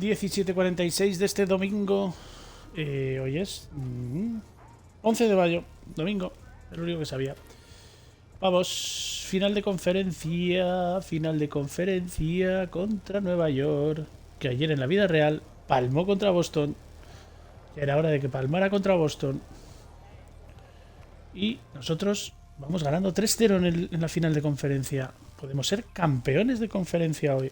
17:46 de este domingo. Hoy es 11 de mayo, domingo, el único que sabía. Vamos, final de conferencia contra Nueva York, que ayer en la vida real palmó contra Boston. Ya era hora de que palmara contra Boston. Y nosotros vamos ganando 3-0 en la final de conferencia. Podemos ser campeones de conferencia hoy.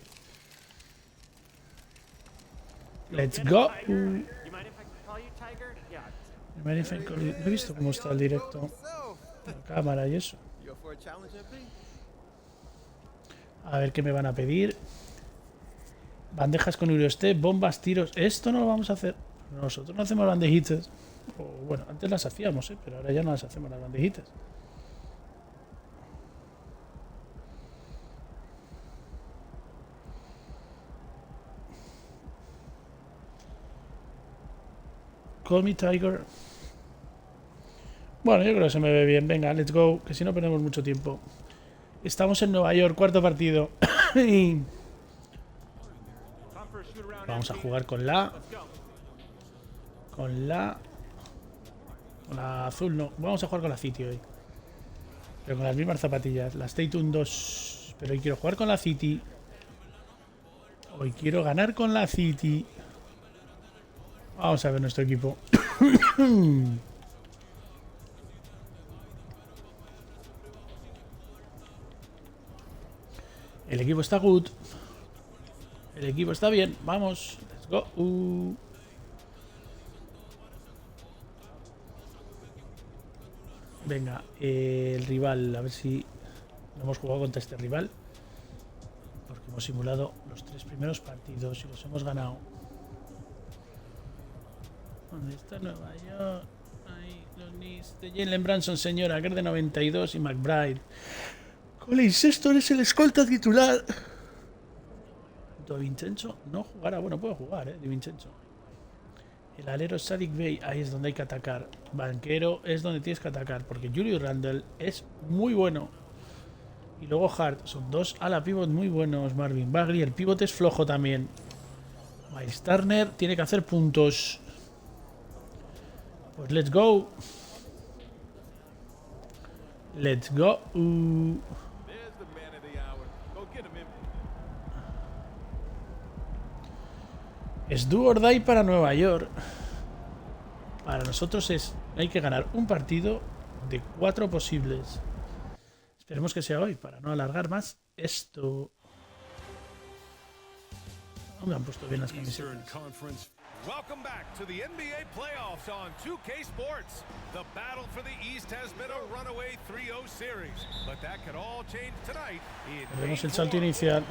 Let's go. No he visto cómo está el directo, la cámara y eso. A ver qué me van a pedir. Bandejas con Eurostep, bombas, tiros. Esto no lo vamos a hacer. Nosotros no hacemos bandejitas. O, bueno, antes las hacíamos, pero ahora ya no las hacemos las bandejitas. Call me Tiger. Bueno, yo creo que se me ve bien. Venga, let's go, que si no perdemos mucho tiempo. Estamos en Nueva York, cuarto partido. Y vamos a jugar con la azul, no. Vamos a jugar con la City hoy. Pero con las mismas zapatillas. La Statun 2. Pero hoy quiero jugar con la City. Hoy quiero ganar con la City. Vamos a ver nuestro equipo. El equipo está good. El equipo está bien. Vamos. Let's go. Venga, el rival. A ver si no hemos jugado contra este rival. Porque hemos simulado los 3 primeros partidos y los hemos ganado. ¿Dónde está Nueva York? Ahí, los Knicks de Jalen Brunson, señora, que es de 92 y McBride. Colin Sexton es el escolta titular. Di Vincenzo no jugará. Bueno, puede jugar, Di Vincenzo. El alero Sadiq Bey, ahí es donde hay que atacar. Banquero es donde tienes que atacar, porque Julius Randle es muy bueno. Y luego Hart, son 2 ala pivot muy buenos. Marvin Bagley, el pivot es flojo también. Miles Turner tiene que hacer puntos. Pues let's go. Let's go. Es do or die para Nueva York. Para nosotros hay que ganar un partido de 4 posibles. Esperemos que sea hoy, para no alargar más esto. No me han puesto bien las camisetas. Welcome back to the NBA playoffs on 2K Sports. The battle for the East has been a runaway 3-0 series, but that could all change tonight. Vemos el salto inicial.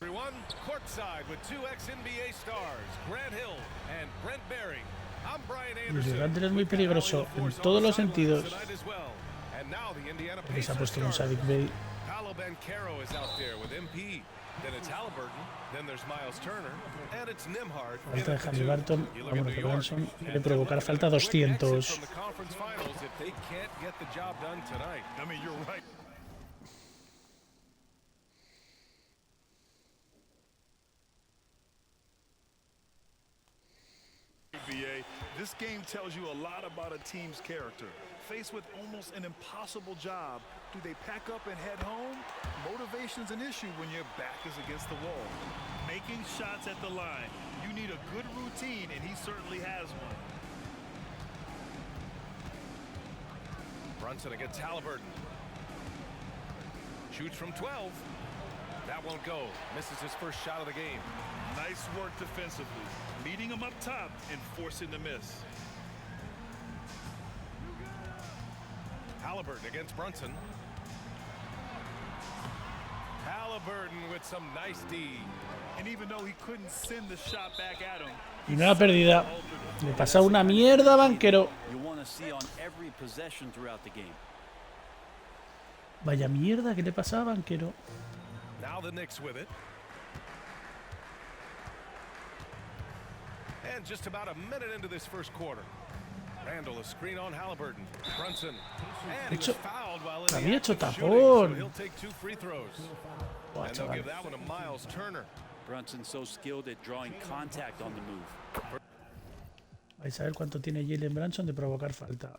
Everyone, courtside with 2 ex-NBA stars, Grant Hill and Brent Berry. Julius Randle es muy peligroso en todos los sentidos. Porque se ha puesto un Sadiq Bey. Falta de Halliburton. Vámonos por Branson. Quiere provocar falta 200. This game tells you a lot about a team's character. Faced with almost an impossible job, do they pack up and head home? Motivation's an issue when your back is against the wall. Making shots at the line. You need a good routine, and he certainly has one. Brunson against Halliburton. Shoots from 12. That won't go. Misses his first shot of the game. Nice work defensively. Meeting him up top and forcing the miss. Halliburton against Brunson. Halliburton with some nice D. And even though he couldn't send the shot back at him. Y nueva pérdida. Le pasa una mierda a Banquero. Vaya mierda que le pasa a Banquero. Now the Knicks with it. And just about a minute into this first quarter. Randall, a screen on Halliburton. Brunson. And he was fouled while in Había the hecho act of shooting, so he'll tapón. take 2 free throws. Buah, And they'll chaval. give that one to Miles Turner. Brunson so skilled at drawing contact on the move. Vais a ver cuánto tiene Jalen Brunson de provocar falta.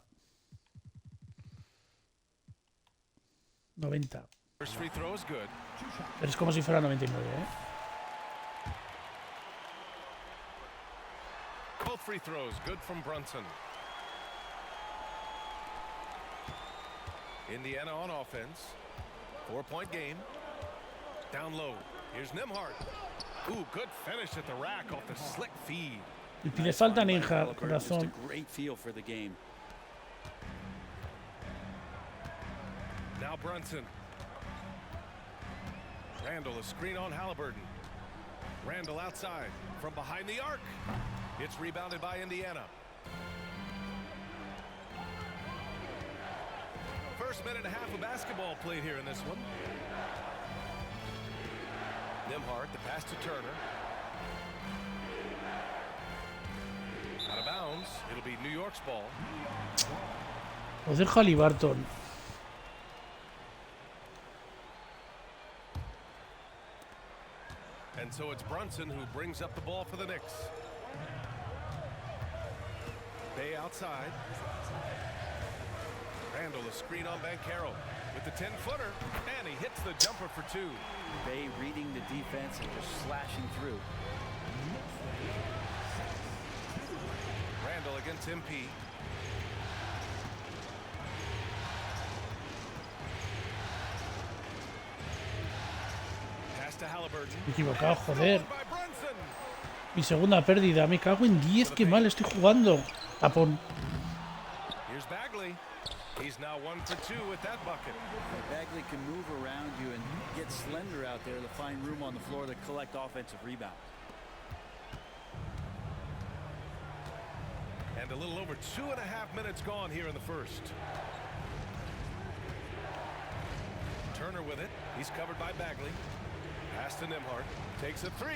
90. First free throw is good. Pero es como si fuera 99, ¿eh? Both free throws good from Brunson. Indiana on offense. 4-point game. Down low. Here's Nembhard. Ooh, good finish at the rack off the slick feed. Y pide falta Ninja, Halliburton, just a corazón. great feel for the game. Now Brunson. Randall, a screen on Halliburton. Randall outside from behind the arc. It's rebounded by Indiana. First minute and a half of basketball played here in this one. Nembhard, the pass to Turner. Out of bounds. It'll be New York's ball. Joder, Halliburton. And so it's Brunson who brings up the ball for the Knicks. Bay outside. Randall, a screen on Banchero with the 10-footer, and he hits the jumper for 2. Bay reading the defense and just slashing through. Randall against MP. Pass to Halliburton. Me he equivocado, joder. Followed by Brunson. Mi segunda pérdida. Me cago en 10. Qué mal estoy jugando. Tapón. Here's Bagley. He's now 1 for 2 with that bucket. Bagley can move around you and get slender out there to find room on the floor to collect offensive rebounds. And a little over 2.5 minutes gone here in the first. Turner with it. He's covered by Bagley. Pass to Nembhard. Takes a 3.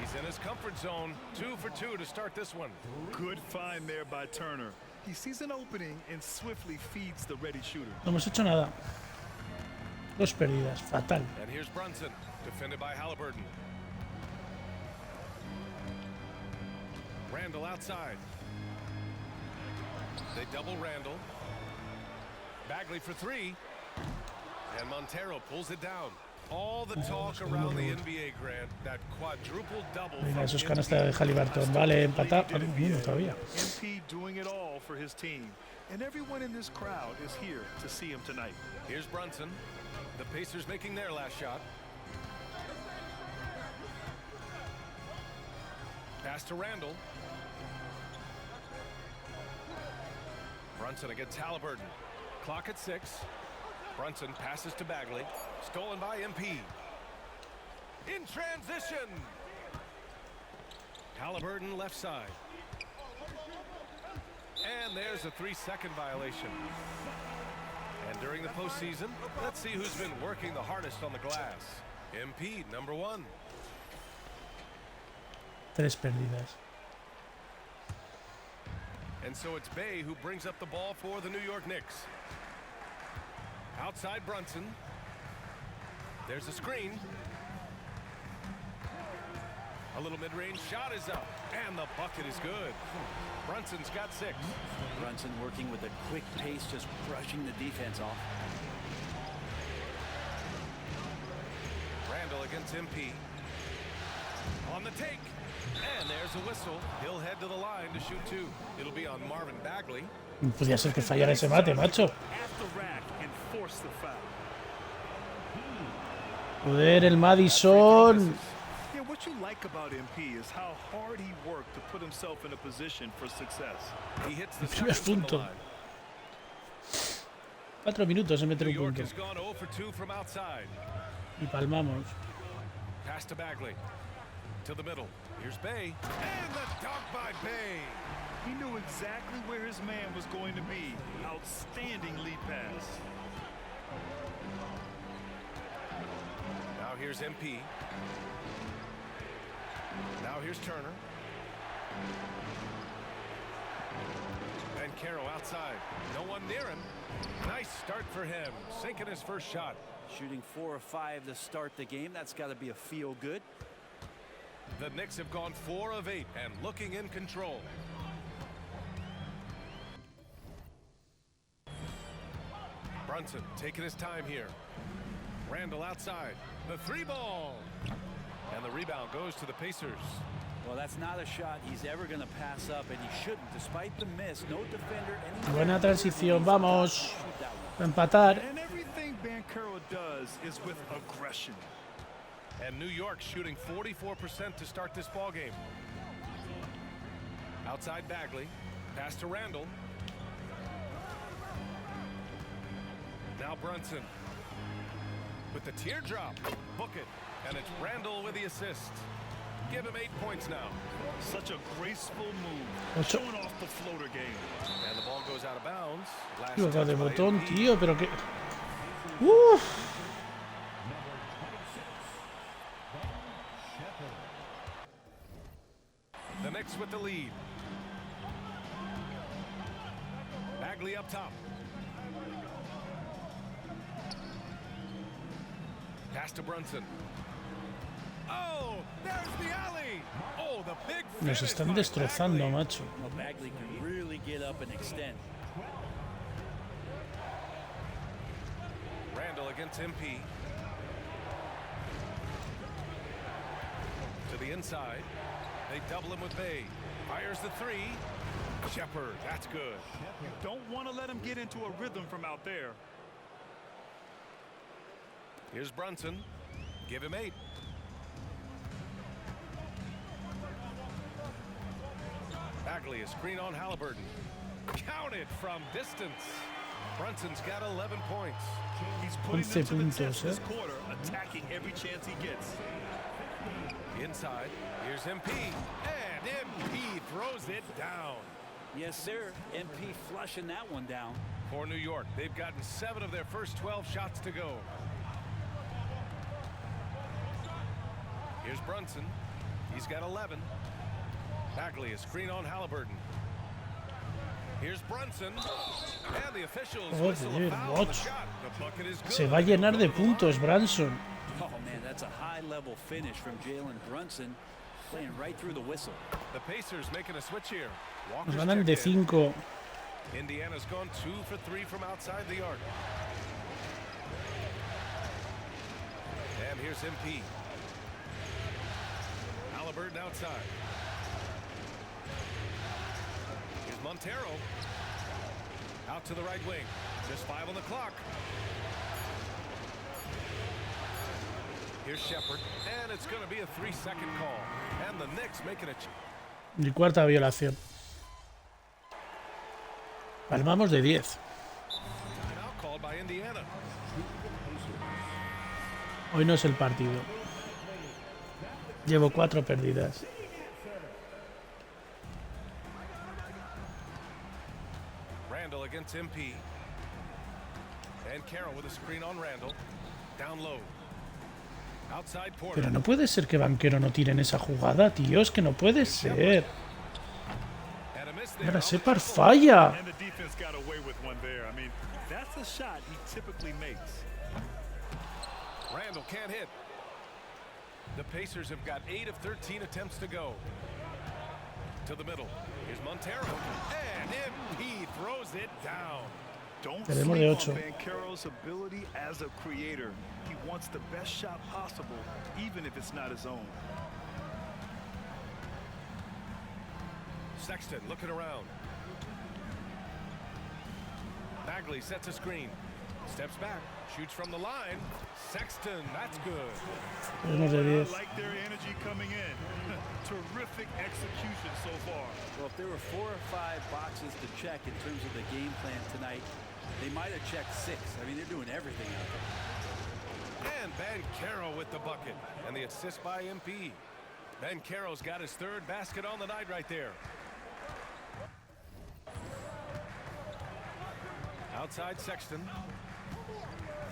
He's in his comfort zone. 2 for 2 to start this one. Good find there by Turner. He sees an opening and swiftly feeds the ready shooter. No hemos hecho nada. 2 pérdidas. Fatal. And here's Brunson, defended by Halliburton. Randall outside. They double Randall. Bagley for 3. And Montero pulls it down. All the talk around the NBA, Grant, that quadruple double. Venga, eso es canasta de Halliburton. Vale, empatar. No, todavía. MP doing it all for his team. And everyone in this crowd is here to see him tonight. Here's Brunson. The Pacers making their last shot. Pass to Randall. Brunson against Halliburton. Clock at 6. Brunson passes to Bagley. Stolen by MP. In transition. Halliburton left side. And there's a 3-second violation. And during the postseason, let's see who's been working the hardest on the glass. MP, number 1. 3 pérdidas. And so it's Bay who brings up the ball for the New York Knicks. Outside Brunson. There's a screen. A little mid-range shot is up. And the bucket is good. Brunson's got 6. Brunson working with a quick pace, just brushing the defense off. Randall against MP. On the take. And there's a whistle. He'll head to the line to shoot 2. It'll be on Marvin Bagley. No podía ser que fallara ese mate, macho. At the rack and force the foul. Joder, el Madison. Yeah, what you like about MP is how hard he worked to put himself in a position for success. He hits the Primer second from the punto. line. 4 minutos en meter New un York punto. has gone 0 for 2 from outside. Y palmamos. Pass to Bagley. To the middle. Here's Bay. And the dunk by Bay. He knew exactly where his man was going to be. Outstanding lead pass. Now here's MP. Now here's Turner. Bancaro outside. No one near him. Nice start for him. Sinking his first shot. Shooting 4 of 5 to start the game. That's got to be a feel good. The Knicks have gone 4 of 8 and looking in control. Brunson taking his time here. Randall outside. The 3-ball. And the rebound goes to the Pacers. Well, that's not a shot he's ever going to pass up, and he shouldn't. Despite the miss, no defender. Buena transición, vamos. A empatar. And everything Bancaro does is with aggression. And New York shooting 44% to start this ball game. Outside Bagley. Pass to Randall. Now Brunson. With the teardrop. Book it. And it's Randall with the assist. Give him 8 points now. Such a graceful move. Ocho. Showing off the floater game. And the ball goes out of bounds. Last Tío, touch de by botón, Embiid. tío, pero que... Uf. The Knicks with the lead. Bagley up top. Pass to Brunson. Oh, there's the alley. Oh, the big Nos finish están by destrozando, Bagley. macho. Well, Bagley can really get up and extend. Randall against MP. To the inside. They double him with Bay. Fires the 3. Shepard, that's good. You don't want to let him get into a rhythm from out there. Here's Brunson. Give him 8. Bagley, a screen on Halliburton. Counted from distance. Brunson's got 11 points. He's putting 11 them to the puntos, test this quarter, attacking every chance he gets. Inside, here's MP. And MP throws it down. Yes, sir. MP flushing that one down. For New York, they've gotten 7 of their first 12 shots to go. Here's Brunson. He's got 11. Bagley, a screen on Halliburton. Here's Brunson. And the officials whistle a Joder, foul on the watch. shot. The bucket is good. Se va a llenar de puntos, Branson. Oh, man, that's a high-level finish from Jalen Brunson, playing right through the whistle. The Pacers making a switch here. Nos Walker's ganan de checked in. 5. Indiana's gone 2 for 3 from outside the arc. And here's MP. Halliburton outside. Here's Montero. Out to the right wing. Just 5 on the clock. Here's Shepard. And it's going to be a 3-second call. And the Knicks making a... Y cuarta violación. Palmamos de 10. Timeout called by Indiana. Hoy no es el partido. Llevo 4 perdidas. Randall against MP. And Carroll with a screen on Randall. Down low. Outside Porter. Pero no puede ser que Banquero no tire en esa jugada, tío. Es que no puede ser. And a miss there. Ahora Separ falla. And the defense got away with one there. I mean, that's a shot he typically makes. Randall can't hit. The Pacers have got 8 of 13 attempts to go. To the middle. Here's Montero. And MP throws it down. Don't Tenemos de sleep 8. on Bancaro's ability as a creator. He wants the best shot possible, even if it's not his own. Sexton looking around. Bagley sets a screen. Steps back. Shoots from the line. Sexton, that's good. Tenemos de I 10. like their energy coming in. Terrific execution so far. Well, if there were 4 or 5 boxes to check in terms of the game plan tonight, they might have checked 6. I mean, they're doing everything out there. And Bancaro with the bucket. And the assist by MP. Bancaro's got his 3rd basket on the night right there. Outside Sexton.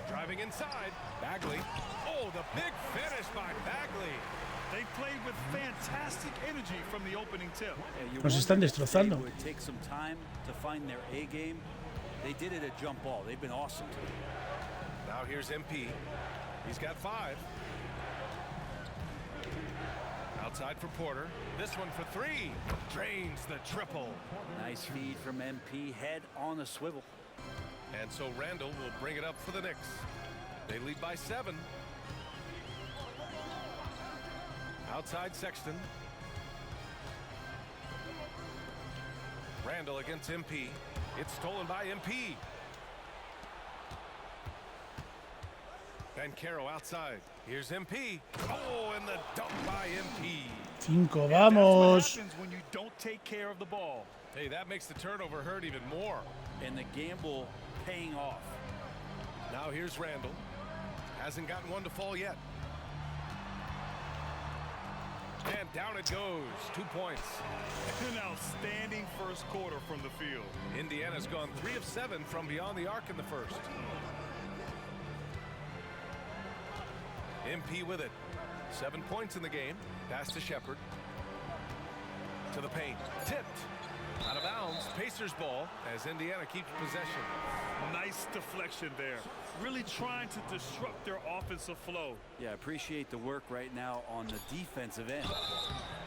Driving inside. Bagley. Oh, the big finish by Bagley. They played with fantastic energy from the opening tip. Nos están destrozando. They would take some time to find their A game. They did it at jump ball. They've been awesome today. Now here's MP. He's got 5. Outside for Porter. This one for 3. Drains the triple. Nice feed from MP. Head on a swivel. And so Randall will bring it up for the Knicks. They lead by 7. Outside Sexton. Randall against MP. It's stolen by MP. Bankero outside. Here's MP. Oh, and the dunk by MP. 5, That's what vamos. happens when you don't take care of the ball. Hey, that makes the turnover hurt even more. And the gamble paying off. Now here's Randall. Hasn't gotten one to fall yet. And down it goes. 2 points. An outstanding first quarter from the field. Indiana's gone 3 of 7 from beyond the arc in the first. MP with it. 7 points in the game. Pass to Shepard. To the paint. Tipped. Out of bounds. Pacers ball as Indiana keeps possession. Nice deflection there. Really trying to disrupt their offensive flow. Yeah, appreciate the work right now on the defensive end.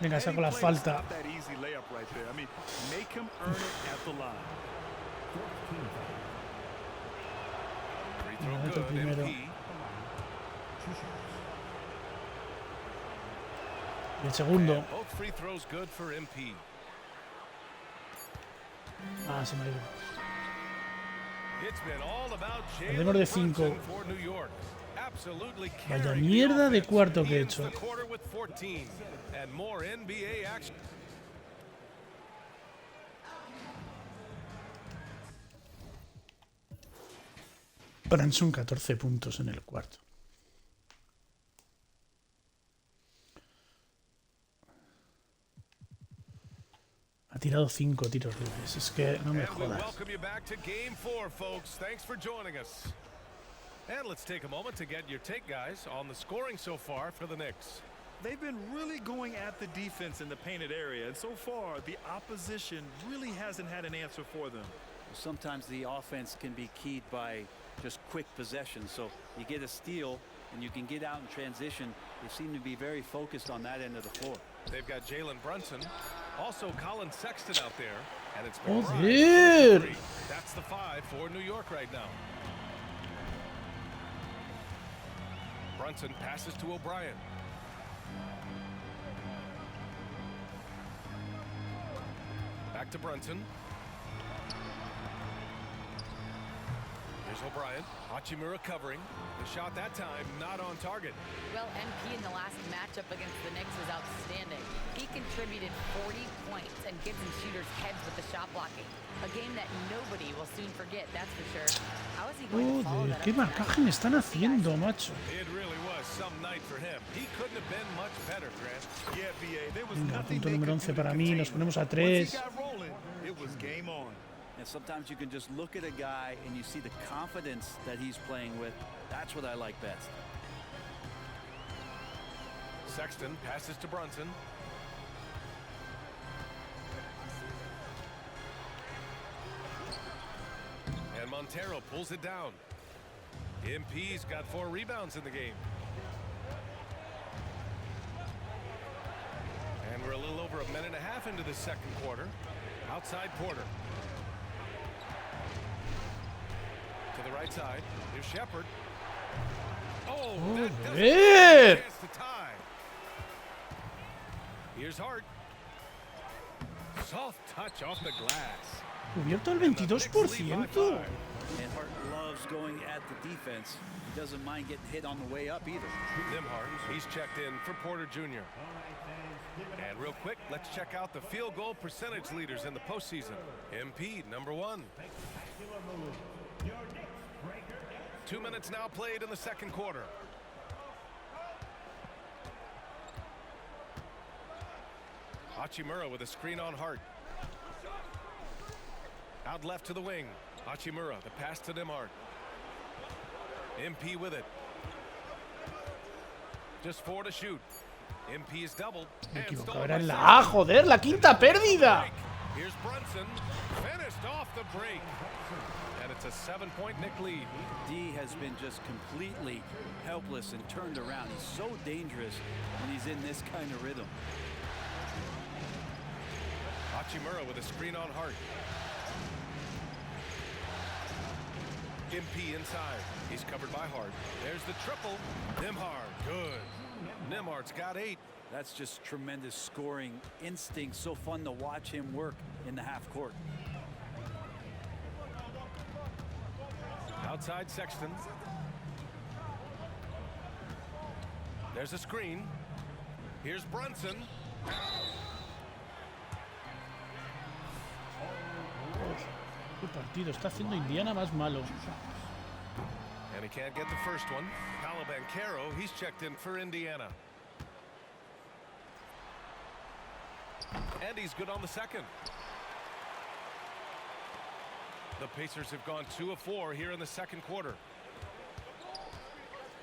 Venga, saco la Any play to falta. stop that easy layup right there. I mean, make him earn it at the line. Free throw Meto good. primero. MP. El segundo. And both free throws good for MP. Ah, se me ha ido. It's been all about Perdemos de Jalen 5. Brunson for New York. Absolutely Vaya carrying the mierda de offense. cuarto que he He ends hecho. the quarter with 14 and more NBA action. Branson 14 puntos en el cuarto. Ha tirado 5 tiros libres. Es que no me And we jodas. welcome you back to Game 4, folks. Thanks for joining us. And let's take a moment to get your take, guys, on the scoring so far for the Knicks. They've been really going at the defense in the painted area, and so far the opposition really hasn't had an answer for them. Sometimes the offense can be keyed by just quick possession. So you get a steal and you can get out in transition. They seem to be very focused on that end of the floor. They've got Jalen Brunson, also Colin Sexton out there, and it's Joder. McBride. That's the 5 for New York right now. Brunson passes to O'Brien. Back to Brunson. Here's O'Brien. Hachimura covering. The shot that time not on target. Well, MP in the last matchup against the Knicks was outstanding. He contributed 40 points and gives some shooters heads with the shot blocking. A game that nobody will soon forget, that's for sure. How is he going to follow Joder, that qué up tonight? marcaje me están haciendo, macho. It really was some night for him. He couldn't have been much better, Grant. Yeah, BA, there was Venga, nothing punto they número could 11 do to para mí. contain Nos him. ponemos a Once 3. he got rolling, it was game on. And sometimes you can just look at a guy and you see the confidence that he's playing with. That's what I like best. Sexton passes to Brunson. And Montero pulls it down. MP's got 4 rebounds in the game. And we're a little over a minute and a half into the second quarter. Outside Porter. To the right side. Here's Shepard. Oh, that doesn't Joder. chance to tie. Here's Hart. Soft touch off the glass. Cubierto el And the Knicks lead by 22%. 5. And Hart loves going at the defense. He doesn't mind getting hit on the way up either. Nimhart, he's checked in for Porter Jr. And real quick, let's check out the field goal percentage leaders in the postseason. MP, number 1. 2 minutes now played in the second quarter. Hachimura with a screen on Hart. Out left to the wing. Hachimura, the pass to Nimhart. MP with it. Just 4 to shoot. MP is doubled. Me and equivoco. stolen Era by en la Sexton. A, joder, la quinta pérdida. Here's Brunson, finished off the break. And it's a 7-point Knick lead. D has been just completely helpless and turned around. He's so dangerous when he's in this kind of rhythm. Hachimura with a screen on Hart. MP inside. He's covered by Hart. There's the triple. Nembhard, good. Nembhard's got 8. That's just tremendous scoring instinct. So fun to watch him work in the half court. Outside Sexton. There's a screen. Here's Brunson. Qué partido está haciendo Indiana más malo. And he can't get the first one. Paolo Banchero, he's checked in for Indiana. And he's good on the second. The Pacers have gone 2 of 4 here in the second quarter.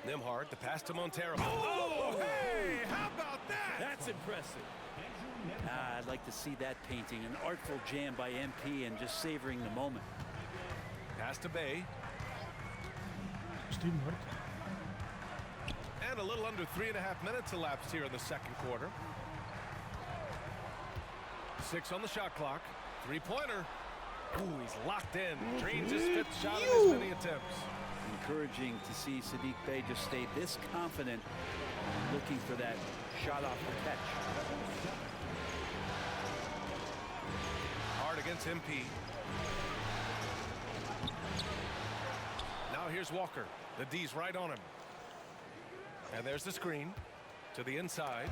Nembhard, the pass to Montero. Oh, hey, how about that? That's impressive. I'd like to see that painting. An artful jam by MP and just savoring the moment. Pass to Bay. Estoy muerto. And a little under 3.5 minutes elapsed here in the second quarter. 6 on the shot clock. 3-pointer. Ooh, he's locked in. Drains his 5th shot in as many attempts. Encouraging to see Saddiq Bey just stay this confident, looking for that shot off the catch. Hard against MP. Now here's Walker. The D's right on him. And there's the screen to the inside.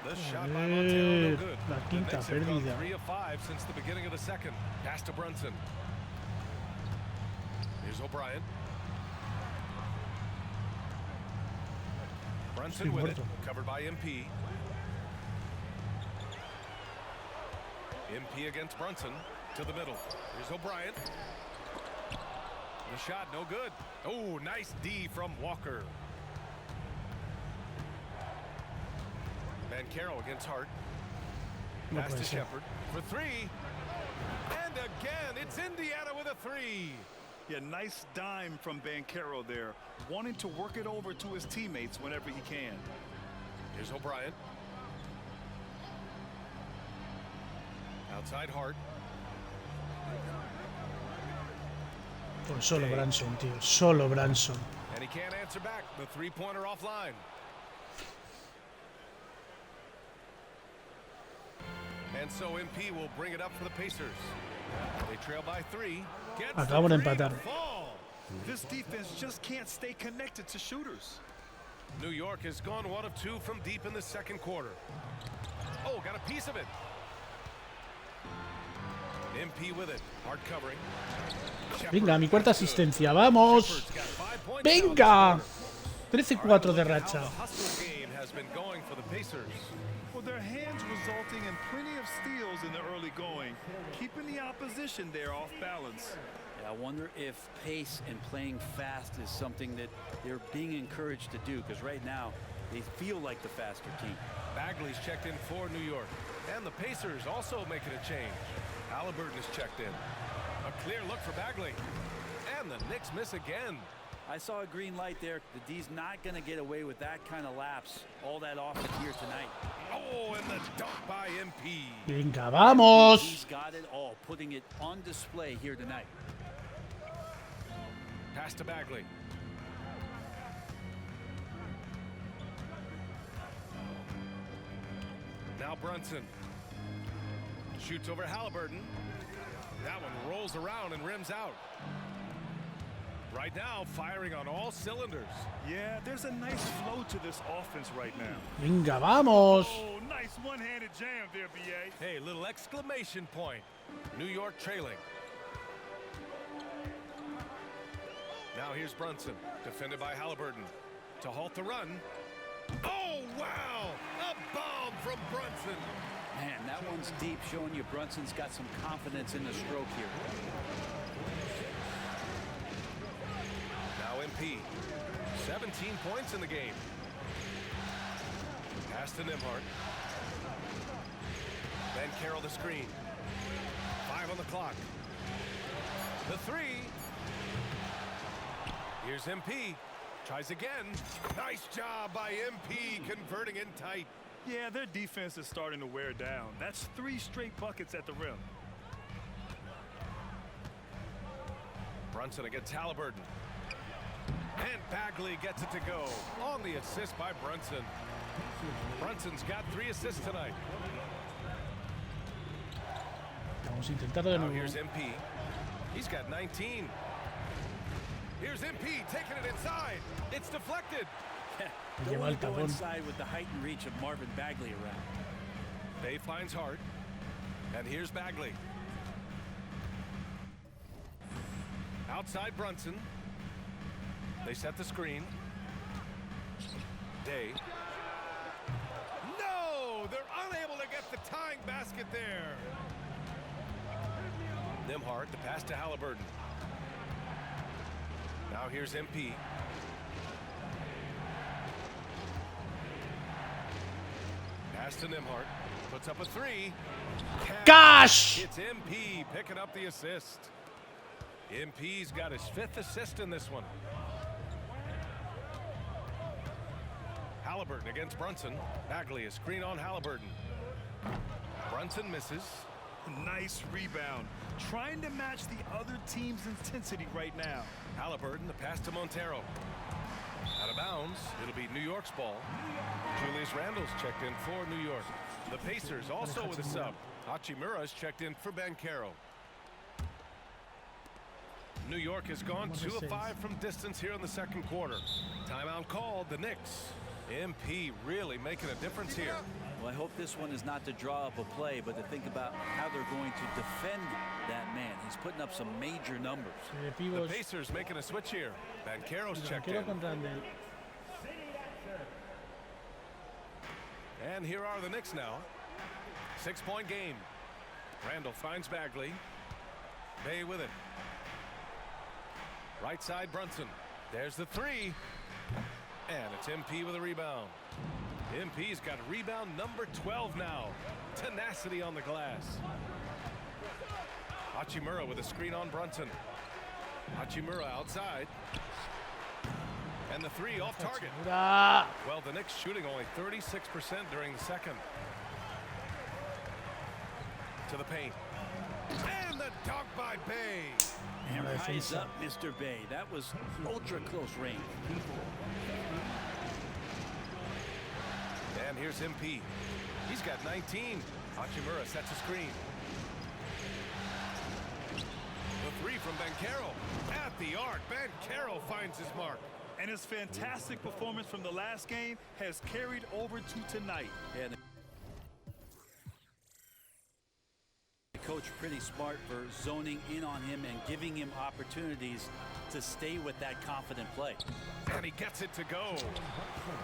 The shot by Montero, no good. La The quinta Knicks have gone pérdida. 3 of 5 since the beginning of the second. Pass to Brunson. Here's O'Brien. Brunson with it, covered by MP. MP against Brunson to the middle. Here's O'Brien. The shot, no good. Oh, nice D from Walker. Banchero against Hart. No Pass puede to ser. Shepard for 3. And again, it's Indiana with a 3. Yeah, nice dime from Banchero there, wanting to work it over to his teammates whenever he can. Here's O'Brien. Outside Hart. Pues solo Branson, tío. Solo Branson. And he can't answer back. The 3-pointer offline. And so MP will bring it up for the Pacers. They trail by 3. Acabo de empatar. This defense just can't stay connected to shooters. New York has gone 1 of 2 from deep in the second quarter. Oh, got a piece of it. MP with it. Hard covering. Venga, mi cuarta asistencia. ¡Vamos! ¡Venga! 13-4 de racha. Hustle game has been going for the Pacers. Well, their hands resulting in plenty of steals in the early going, keeping the opposition there off balance. I wonder if pace and playing fast is something that they're being encouraged to do, because right now they feel like the faster team. Bagley's checked in for New York. And the Pacers also making a change. Halliburton is checked in. A clear look for Bagley. And the Knicks miss again. I saw a green light there. The D's not going to get away with that kind of lapse all that often here tonight. Oh, and the dunk by MP. Venga, vamos. He's got it all, putting it on display here tonight. Pass to Bagley. Now Brunson. Shoots over Halliburton. That one rolls around and rims out. Right now, firing on all cylinders. Yeah, there's a nice flow to this offense right now. Venga, vamos. Oh, nice one-handed jam there, B.A. Hey, little exclamation point. New York trailing. Now here's Brunson, defended by Halliburton. To halt the run. Oh, wow! A bomb from Brunson. Man, that one's deep, showing you Brunson's got some confidence in the stroke here. Now MP. 17 points in the game. Pass to Nembhard. Then Carroll the screen. 5 on the clock. The 3. Here's MP. Tries again. Nice job by MP converting in tight. Yeah, their defense is starting to wear down. That's 3 straight buckets at the rim. Brunson against Halliburton. And Bagley gets it to go. On the assist by Brunson. Brunson's got 3 assists tonight. Vamos a intentarlo de Now nuevo. here's MP. He's got 19. Here's MP taking it inside. It's deflected. Don't Lleva want el to go tapón. inside with the height and reach of Marvin Bagley around. Bay finds Hart. And here's Bagley. Outside Brunson. They set the screen. Day. No! They're unable to get the tying basket there. Nembhard, the pass to Halliburton. Now here's MP. Pass to Nembhard. Puts up a 3. Gosh! It's MP picking up the assist. MP's got his 5th assist in this one. Halliburton against Brunson. Bagley a screen on Halliburton. Brunson misses. Nice rebound. Trying to match the other team's intensity right now. Halliburton, the pass to Montero. Out of bounds. It'll be New York's ball. Julius Randle's checked in for New York. The Pacers also with a sub. Hachimura's checked in for Banchero. New York has gone 2 of 5 from distance here in the second quarter. Timeout called. The Knicks. MP really making a difference here. Well, I hope this one is not to draw up a play, but to think about how they're going to defend that man. He's putting up some major numbers. De The pibos. Pacers making a switch here. Banchero's checked Quiero in. con Randall. And here are the Knicks now. 6-point game. Randall finds Bagley. Bay with it. Right side Brunson. There's the 3. And it's MP with a rebound. MP's got rebound number 12 now. Tenacity on the glass. Hachimura with a screen on Brunson. Hachimura outside. And the 3 off target. Hachimura. Well, the Knicks shooting only 36% during the second. To the paint. And the dunk by Bay. And Buena rise defensa. up, Mr. Bay. That was ultra close range. And here's MP. He's got 19. Hachimura sets a screen. The 3 from Banchero. At the arc, Banchero finds his mark. And his fantastic performance from the last game has carried over to tonight. And the coach pretty smart for zoning in on him and giving him opportunities to stay with that confident play. And he gets it to go.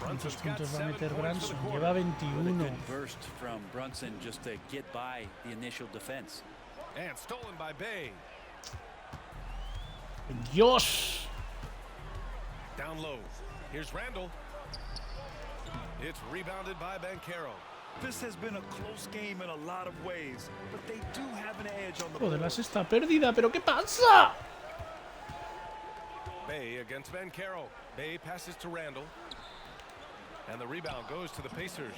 ¿Cuántos Brunson's got puntos va a 7 meter points for Branson? the Lleva quarter. With a 21. good burst from Brunson just to get by the initial defense. And stolen by Bay. Dios. Down low. Here's Randall. It's rebounded by Banchero. This has been a close game in a lot of ways, but they do have an edge on the Joder, board. la sexta pérdida, pero ¿qué pasa? Bay against Banchero. Bay passes to Randall. And the rebound goes to the Pacers.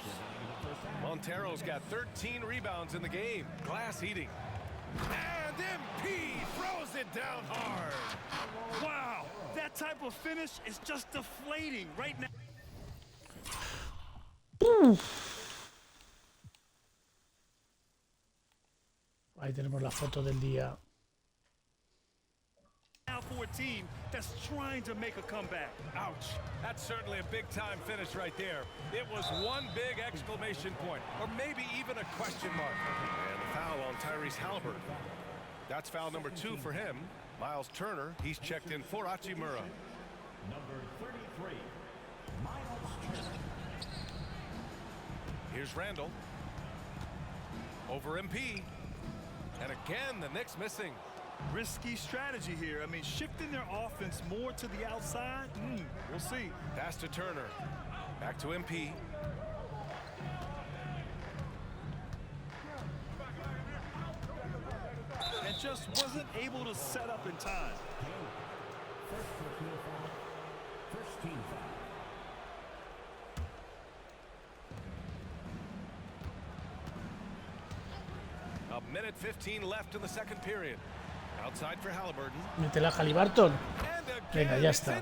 Montero's got 13 rebounds in the game. Glass eating. And MP throws it down hard. Wow, that type of finish is just deflating right now. Ahí tenemos la foto del día. Now for a team that's trying to make a comeback. Ouch. That's certainly a big-time finish right there. It was one big exclamation point, or maybe even a question mark. And the foul on Tyrese Halliburton. That's foul number 2 for him. Miles Turner, he's checked in for Hachimura. Here's Randall. Over MP. And again, the Knicks missing. Risky strategy here. I mean, shifting their offense more to the outside. We'll see. Pass to Turner. Back to MP. just wasn't able to set up in time. A minute 15 left in the second period. Outside for Halliburton. Métela, Halliburton. Venga, ya está.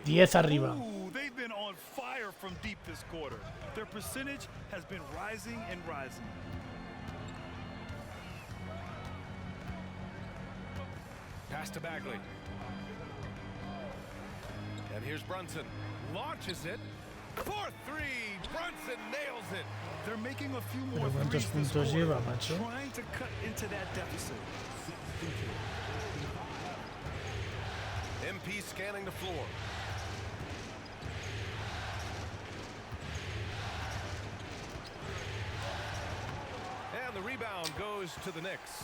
10 arriba. Ooh, they've been on fire from deep this quarter. Their percentage has been rising and rising. Pass to Bagley. And here's Brunson. Launches it. 4-3. Brunson nails it. They're making a few more Pero ¿cuántos threes this puntos quarter, lleva, macho? trying to cut into that deficit. MP scanning the floor. And the rebound goes to the Knicks.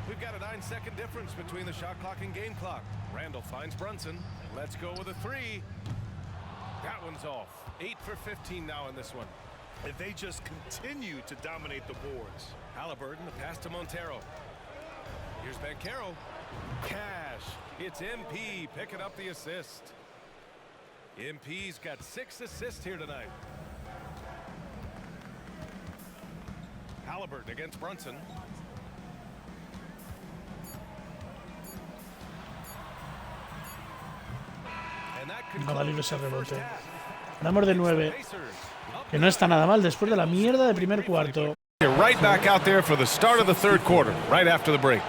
We've got a 9-second difference between the shot clock and game clock. Randall finds Brunson. Let's go with a three. That one's off. 8 for 15 now in this one. And they just continue to dominate the boards. Halliburton, the pass to Montero. Here's Banchero. Cash. It's MP picking up the assist. MP's got 6 assists here tonight. Halliburton against Brunson. And that Va a valer concludes ese the first rebote. half. Ganamos de 9. Que no está nada mal después de la mierda de primer cuarto. You're right back out there for the start of the third quarter, right after the break.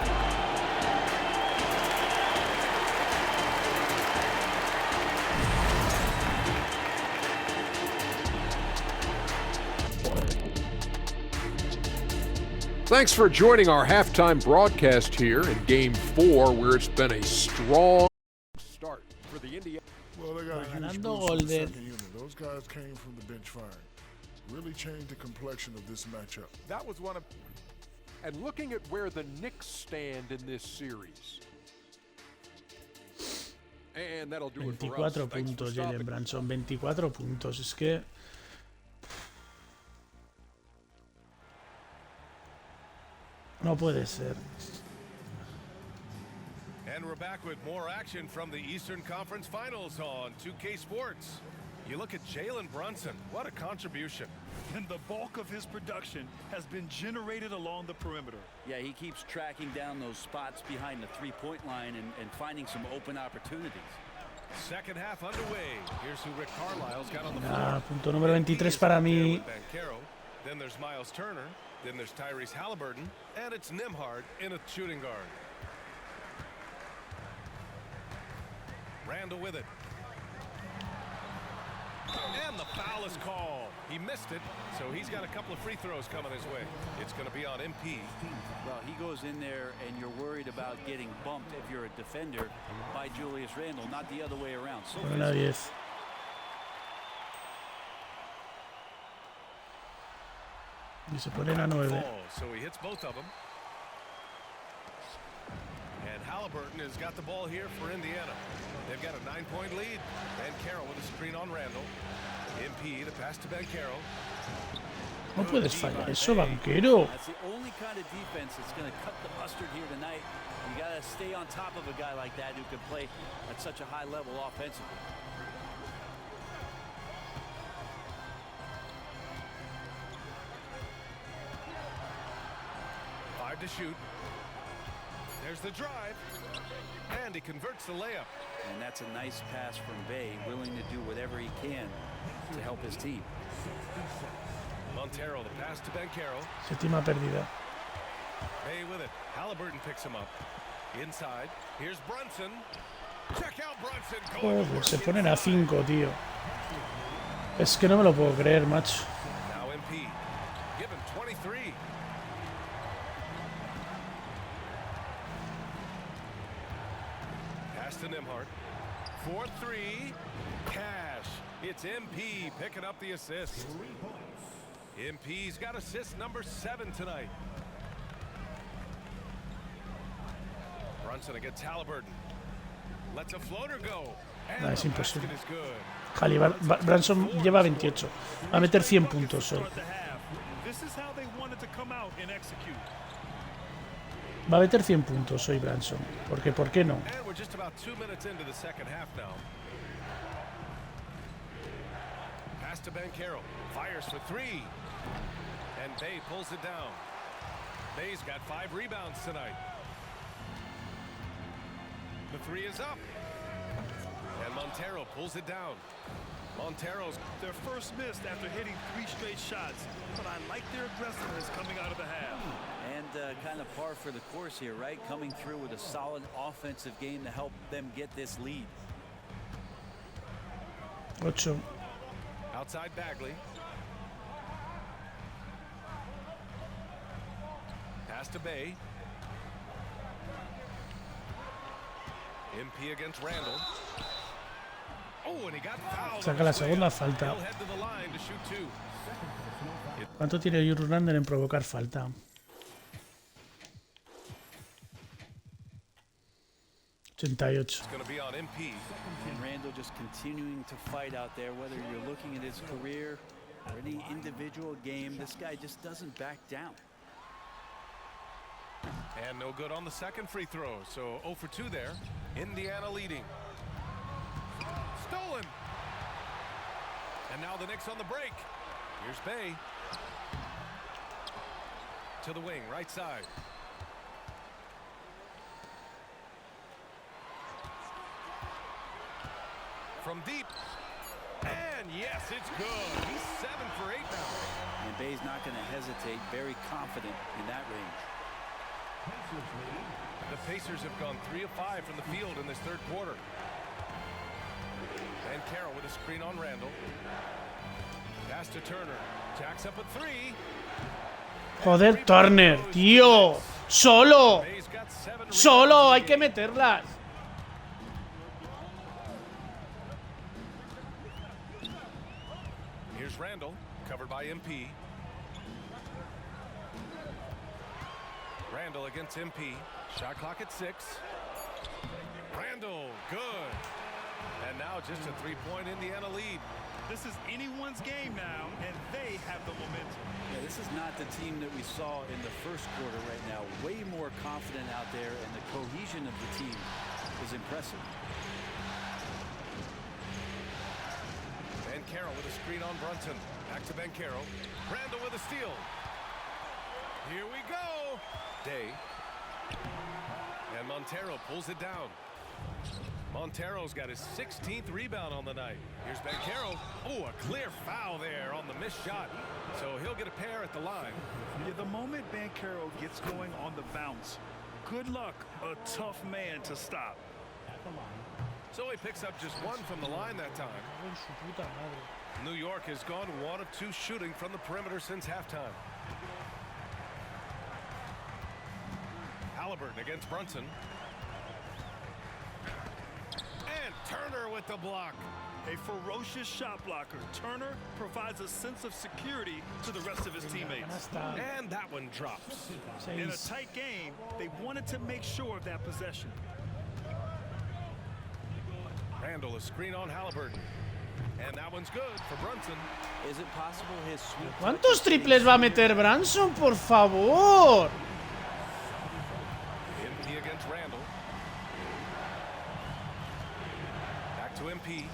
Thanks for joining our halftime broadcast here in Game 4, where it's been a strong start for the Indiana. Well, they got a huge Ganando boost from the Golden. second unit. Those guys came from the bench firing. Really changed the complexion of this matchup. That was one of. And looking at where the Knicks stand in this series. And that'll do it for us. 24 Thanks for puntos, Jalen stopping. Brunson. 24 puntos. Es que. No puede ser. And we're back with more action from the Eastern Conference Finals on 2K Sports. You look at Jalen Brunson. What a contribution. And the bulk of his production has been generated along the perimeter. Yeah, he keeps tracking down those spots behind the three-point line and finding some open opportunities. Second half underway. Here's who Rick Carlisle's got on the floor. Punto número 23 para mí. Banchero. Then there's Miles Turner. Then there's Tyrese Halliburton. And it's Nembhard in a shooting guard. Randall with it. And the foul is called. He missed it, so he's got a couple of free throws coming his way. It's going to be on MP. Well, he goes in there and you're worried about getting bumped if you're a defender by Julius Randle, not the other way around. So Ponen a 10. Y se ponen a 9. So he hits both of them. And Halliburton has got the ball here for Indiana. They've got a 9-point lead. Banchero with a screen on Randall. MP, the pass to Banchero. No puedes fallar eso, Banchero. that's the only kind of defense that's going to cut the mustard here tonight. You got to stay on top of a guy like that who can play at such a high level offensively. Five to shoot. There's the drive. And he converts the layup. And that's a nice pass from Bay, willing to do whatever he can to help his team. Montero, the pass to Banchero. Séptima perdida. Bay with it. Halliburton picks him up. Inside. Here's Brunson. Check out Brunson. Going to Joder, work se ponen a inside. 5, tío. Es que no me lo puedo creer, macho. Now MP. Give him 23. Pass to Nembhard. 4-3. Cash. It's MP picking up the assist. MP's got assist number 7 tonight. Brunson against Halliburton. Lets a floater go. And No, es the imposible. basket is good. Branson lleva 28. Va a meter 100 puntos hoy. Start the half. This is how they wanted to come out and execute. Va a meter 100 puntos hoy Branson. Porque, ¿por qué no? And we're just about 2 minutes into the second half now. Pass to Ben Carroll. Fires for three. And Bay pulls it down. Bay's got 5 rebounds tonight. The three is up. And Montero pulls it down. Montero's Their first miss after hitting 3 straight shots, but I like their aggressiveness coming out of the half. And kind of par for the course here, right? Coming through with a solid offensive game to help them get this lead. 8. outside Bagley. Pass to Bay. MP against Randall. Oh, and he got fouled. Saca la segunda falta. He'll head to the line to shoot 2. ¿Cuánto tiene York Knicks en provocar falta? 88. It's going to be on MP. And Randall just continuing to fight out there, whether you're looking at his career or any individual game, this guy just doesn't back down. And no good on the second free throw. So 0 for 2 there. Indiana leading. Stolen. And now the Knicks on the break. Here's Bay. To the wing, right side. From deep. And yes, it's good. He's 7 for 8 now. And Bay's not going to hesitate, very confident in that range. The Pacers have gone 3 of 5 from the field in this third quarter. And Carroll with a screen on Randall. Pass to Turner. Jacks up a 3. Joder, Turner, tío. Solo. Bay's got 7 Solo, rebounds hay in que the game. meterlas. Here's Randall, covered by MP. Randall against MP. Shot clock at 6. Randall, good. And now just a 3-point Indiana lead. This is anyone's game now, and they have the momentum. Yeah, this is not the team that we saw in the first quarter right now. Way more confident out there, and the cohesion of the team is impressive. Ben Carroll with a screen on Brunson. Back to Ben Carroll. Randall with a steal. Here we go. Day. And Montero pulls it down. Montero's got his 16th rebound on the night. Here's Ben Carroll. Oh, a clear foul there on the missed shot. So he'll get a pair at the line. Yeah, the moment Ben Carroll gets going on the bounce, good luck, a tough man to stop. So he picks up just 1 from the line that time. New York has gone 1 of 2 shooting from the perimeter since halftime. Halliburton against Brunson. And Turner with the block. A ferocious shot blocker, Turner provides a sense of security to the rest of his teammates. And that one drops. In a tight game, they wanted to make sure of that possession. Randall, a screen on Halliburton. And that one's good for Brunson. Is it possible his sweet ¿Cuántos triples va a meter Branson, por favor? MP against Randall. Back to MP.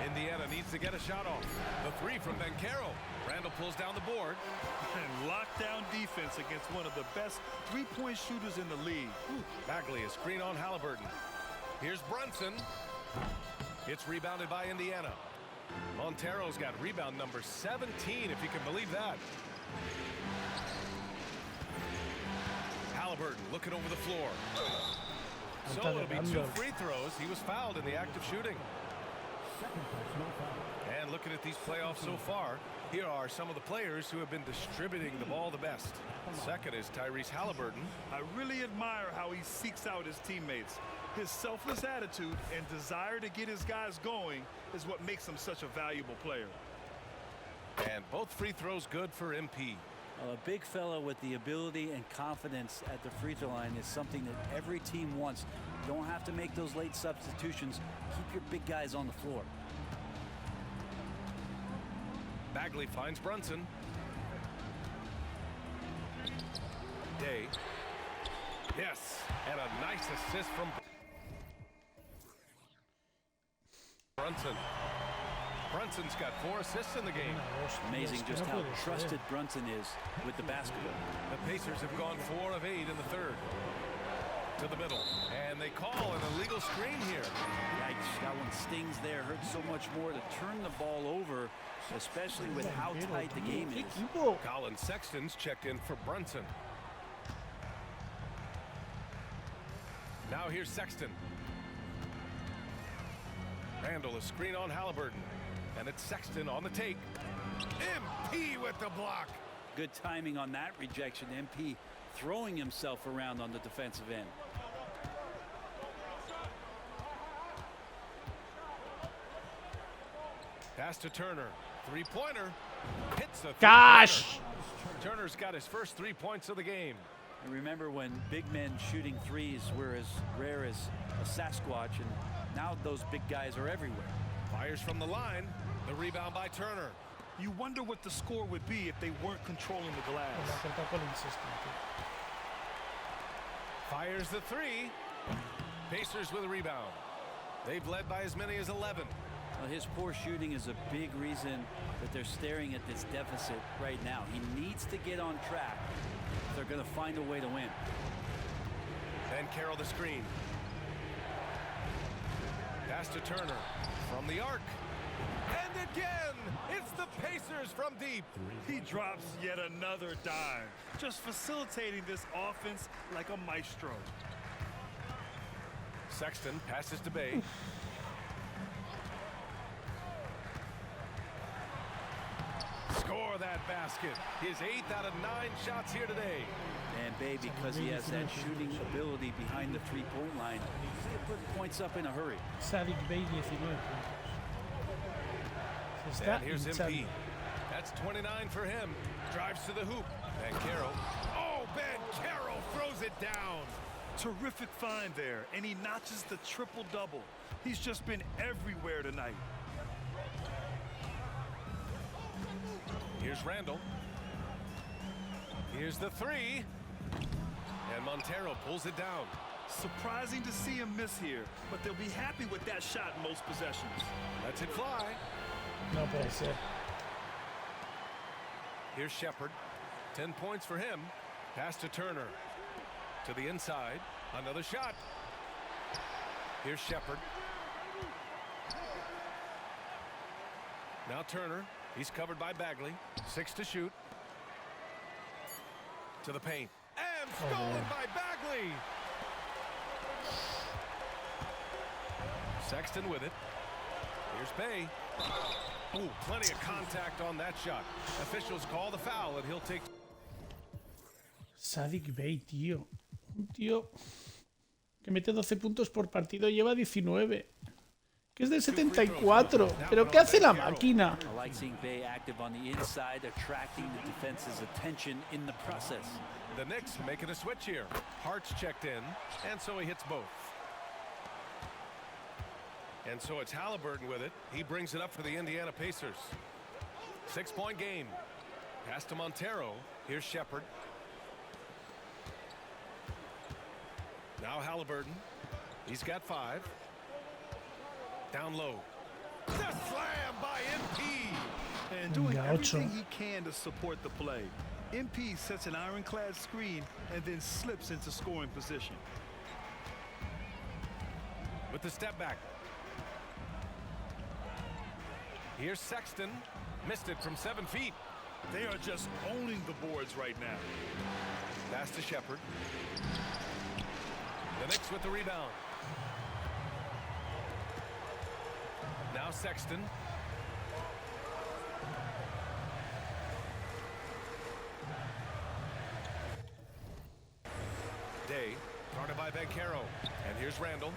Indiana needs to get a shot off. The 3 from Ben Carroll. Randall pulls down the board. And lockdown defense against one of the best three-point shooters in the league. Bagley, a screen on Halliburton. Here's Brunson. It's rebounded by Indiana. Montero's got rebound number 17, if you can believe that. Halliburton looking over the floor. So it'll be 2 free throws. He was fouled in the act of shooting. And looking at these playoffs so far, here are some of the players who have been distributing the ball the best. Second is Tyrese Halliburton. I really admire how he seeks out his teammates. His selfless attitude and desire to get his guys going is what makes him such a valuable player. And both free throws good for MP. A big fella with the ability and confidence at the free throw line is something that every team wants. You don't have to make those late substitutions. Keep your big guys on the floor. Bagley finds Brunson. Day. Yes, and a nice assist from Brunson. Brunson's got 4 assists in the game. Amazing just how trusted Brunson is with the basketball. The Pacers have gone 4 of 8 in the third. To the middle, and they call an illegal screen here. Yikes, that one stings there. Hurts so much more to turn the ball over, especially with how tight the game is. Colin Sexton's checked in for Brunson. Now here's Sexton. Randall, a screen on Halliburton. And it's Sexton on the take. MP with the block. Good timing on that rejection. MP throwing himself around on the defensive end. Pass to Turner. Three-pointer. Hits the Gosh! Turner's got his first 3 points of the game. And remember when big men shooting threes were as rare as a Sasquatch, and now those big guys are everywhere. Fires from the line. The rebound by Turner. You wonder what the score would be if they weren't controlling the glass. Fires the 3. Pacers with a rebound. They've led by as many as 11. Well, his poor shooting is a big reason that they're staring at this deficit right now. He needs to get on track if they're going to find a way to win. Then Carroll the screen. Pass to Turner from the arc. And again, it's the Pacers from deep. He drops yet another dime, just facilitating this offense like a maestro. Sexton passes to Bay. Score that basket. His 8th out of 9 shots here today. And Bay, because he has that shooting ability behind the three-point line, he can put points up in a hurry. Sadik Bey 19 puntos. And here's MP. That's 29 for him. Drives to the hoop. And Carroll. Oh, Ben Carroll throws it down. Terrific find there, and he notches the triple-double. He's just been everywhere tonight. Here's Randall. Here's the 3. And Montero pulls it down. Surprising to see him miss here, but they'll be happy with that shot in most possessions. Lets it fly. No puede ser. Here's Shepard. 10 points for him. Pass to Turner. To the inside. Another shot. Here's Shepard. Now Turner. He's covered by Bagley. 6 to shoot. To the paint. And stolen by Bagley. Sexton with it. Here's Bay. Oh, plenty of contact on that shot. Officials call the foul, and he'll take... Sadik Bey, tío. Un tío que mete 12 puntos por partido y lleva 19. Que es del 74. ¿Pero qué hace la máquina? I like seeing Bay active on the inside, attracting the defense's attention in the process. The Knicks making a switch here. Hart's checked in, and so he hits both. And so it's Halliburton with it. He brings it up for the Indiana Pacers. 6-point game. Pass to Montero. Here's Shepard. Now Halliburton. He's got 5. Down low. The slam by MP. And doing everything he can to support the play. MP sets an ironclad screen and then slips into scoring position. With the step back. Here's Sexton. Missed it from 7 feet. They are just owning the boards right now. Pass to Shepard. The Knicks with the rebound. Now Sexton. Day, guarded by Bankero. And here's Randall.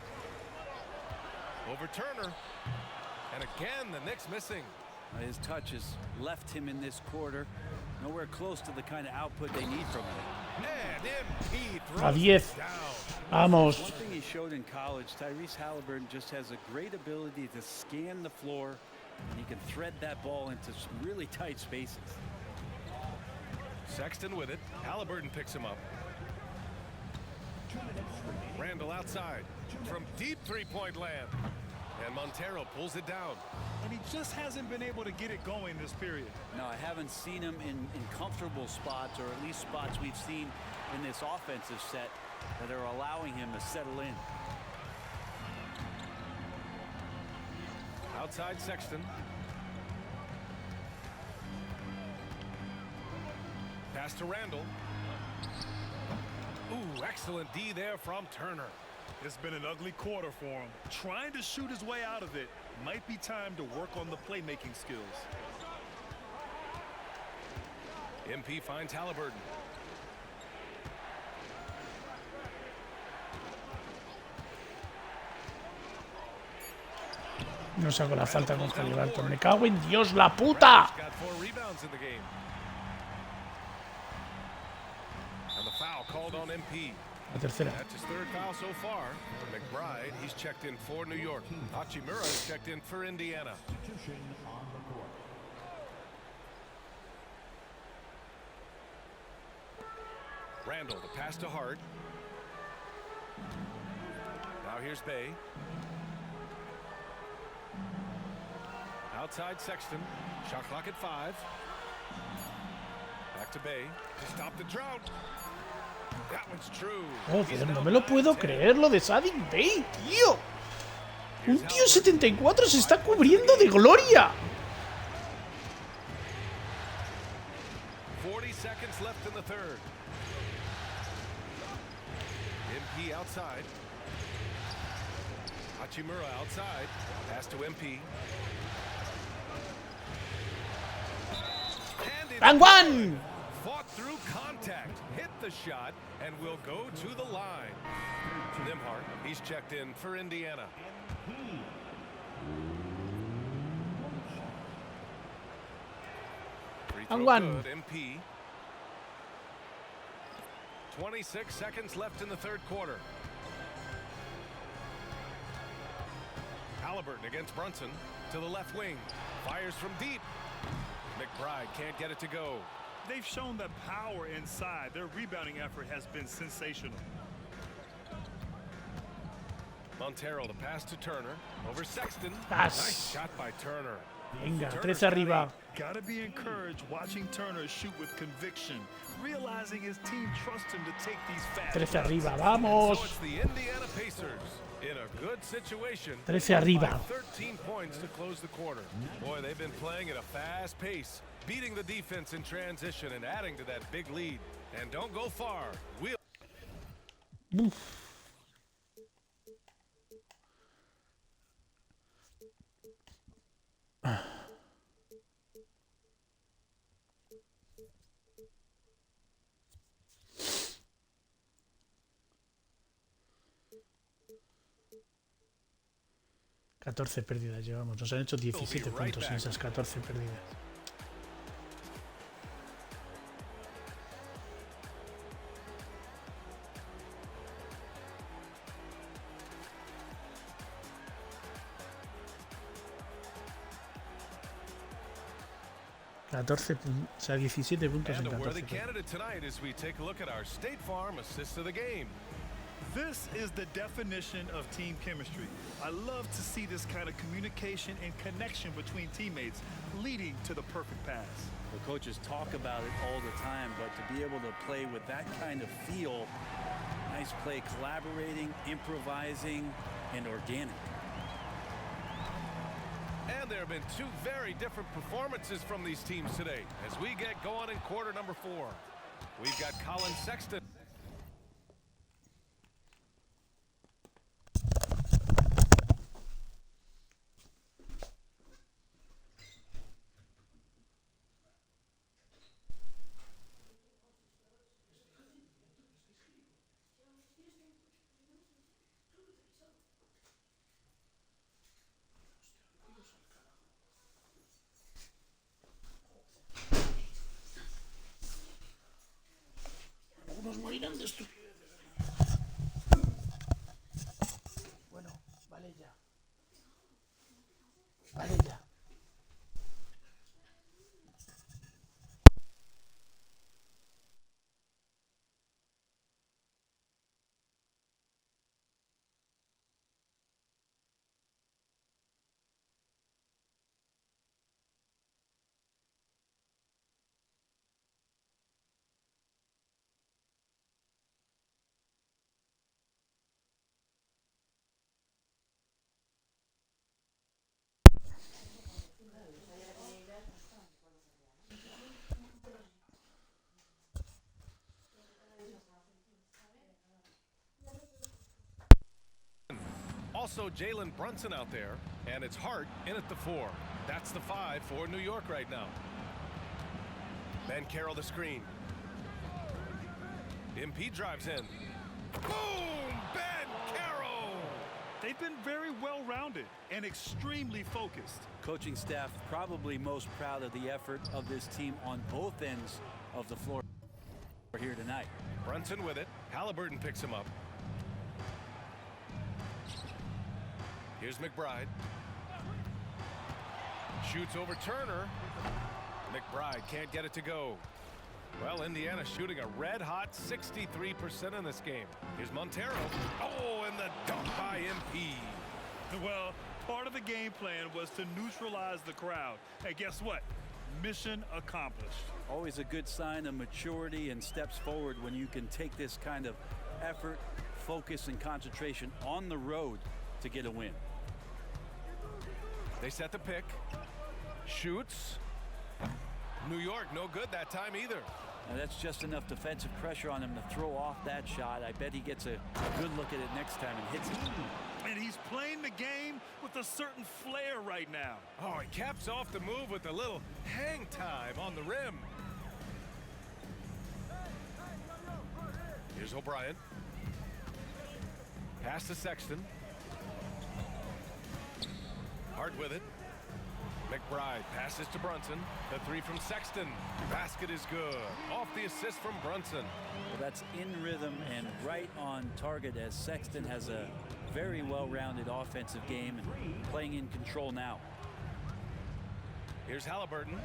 Over Turner. And again, the Knicks missing. His touch has left him in this quarter. Nowhere close to the kind of output they need from him. And MP A throws 10. it down. Vamos. One thing he showed in college, Tyrese Halliburton just has a great ability to scan the floor, and he can thread that ball into some really tight spaces. Sexton with it. Halliburton picks him up. Randall outside from deep three-point land. And Montero pulls it down. And he just hasn't been able to get it going this period. No, I haven't seen him in comfortable spots, or at least spots we've seen in this offensive set that are allowing him to settle in. Outside Sexton. Pass to Randall. Ooh, excellent D there from Turner. It's been an ugly quarter for him. Trying to shoot his way out of it. Might be time to work on the playmaking skills. MP finds Halliburton. No saco la falta con Halliburton. Me cago en Dios, la puta. Got 4 rebounds in the game. And the foul called on MP. La tercera. That's his 3rd foul so far. McBride, he's checked in for New York. Hachimura's checked in for Indiana. Randall, the pass to Hart. Now here's Bay. Outside Sexton. Shot clock at 5. Back to Bay to stop the drought. That one's true. Joder, no me lo puedo creer lo de Saddiq Bey, tío. Un tío 74 se está cubriendo de gloria. 40 seconds left in the 3rd. MP outside. Hachimura outside. Pass to MP. ¡And one! Fought through contact, hit the shot, and will go to the line. Nimhart, he's checked in for Indiana. Free throw And one. good, MP. 26 seconds left in the 3rd quarter. Halliburton against Brunson to the left wing. Fires from deep. McBride can't get it to go. They've shown the power inside. Their rebounding effort has been sensational. Montero, the pass to Turner. Over Sexton. Yes. Nice shot by Turner. Venga, Turner's 13 got arriba. Gotta be encouraged watching Turner shoot with conviction, realizing his team trusts him to take these fast 13 arriba, So vamos. it's the Indiana Pacers in a good situation. 13 arriba. 13 points to close the quarter. Boy, they've been playing at a fast pace, beating the defense in transition and adding to that big lead. And don't go far. Uf. ...14 pérdidas llevamos. Nos han hecho 17 puntos en esas 14 pérdidas. O sea, 17 puntos en And a 14 worthy pérdidas. candidate tonight as we take a look at our State Farm assist of the game. This is the definition of team chemistry. I love to see this kind of communication and connection between teammates leading to the perfect pass. The coaches talk about it all the time, but to be able to play with that kind of feel, nice play, collaborating, improvising, and organic. And there have been 2 very different performances from these teams today as we get going in quarter number 4. We've got Colin Sexton. estupidez. Bueno, vale ya. Vale ya. Also, Jalen Brunson out there, and it's Hart in at the 4. That's the 5 for New York right now. Ben Carroll the screen. MP drives in. Boom! Ben Carroll! They've been very well-rounded and extremely focused. Coaching staff probably most proud of the effort of this team on both ends of the floor here tonight. Brunson with it. Halliburton picks him up. Here's McBride. Shoots over Turner. McBride can't get it to go. Well, Indiana shooting a red-hot 63% in this game. Here's Montero. Oh, and the dunk by MP. Well, part of the game plan was to neutralize the crowd. And guess what? Mission accomplished. Always a good sign of maturity and steps forward when you can take this kind of effort, focus, and concentration on the road to get a win. They set the pick. Shoots. New York, no good that time either. Now that's just enough defensive pressure on him to throw off that shot. I bet he gets a good look at it next time and hits it. And he's playing the game with a certain flair right now. Oh, he caps off the move with a little hang time on the rim. Here's O'Brien. Pass to Sexton. Hart with it. McBride passes to Brunson. The 3 from Sexton. Basket is good. Off the assist from Brunson. Well, that's in rhythm and right on target as Sexton has a very well-rounded offensive game and playing in control now. Here's Halliburton.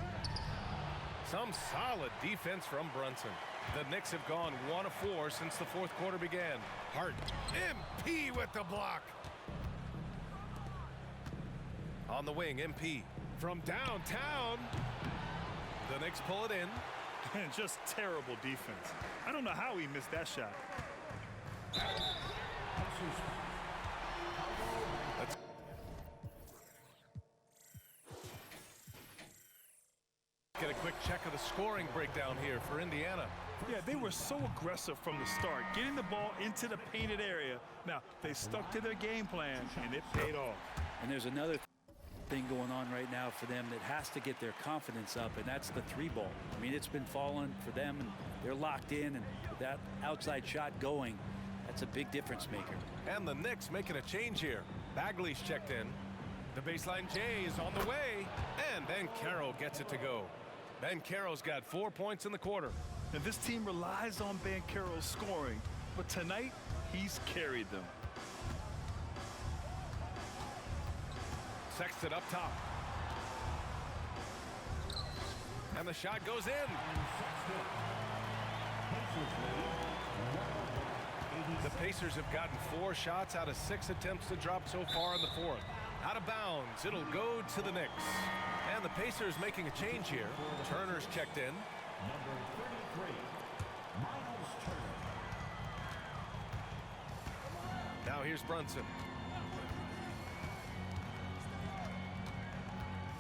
Some solid defense from Brunson. The Knicks have gone 1 of 4 since the fourth quarter began. Hart. MP with the block. On the wing, MP. From downtown. The Knicks pull it in. And just terrible defense. I don't know how he missed that shot. Let's get a quick check of the scoring breakdown here for Indiana. Yeah, they were so aggressive from the start, getting the ball into the painted area. Now, they stuck to their game plan, and it paid off. And there's another thing going on right now for them that has to get their confidence up, and that's the 3 ball. I mean, it's been falling for them, and they're locked in, and with that outside shot going, that's a big difference maker. And the Knicks making a change here. Bagley's checked in. The baseline J is on the way, and Ben Carroll gets it to go. Ben Carroll's got 4 points in the quarter. And this team relies on Ben Carroll's scoring, but tonight, he's carried them. Sexton up top. And the shot goes in. The Pacers have gotten 4 shots out of 6 attempts to drop so far in the fourth. Out of bounds, it'll go to the Knicks. And the Pacers making a change here. Turner's checked in. Number 33, Miles Turner. Now here's Brunson.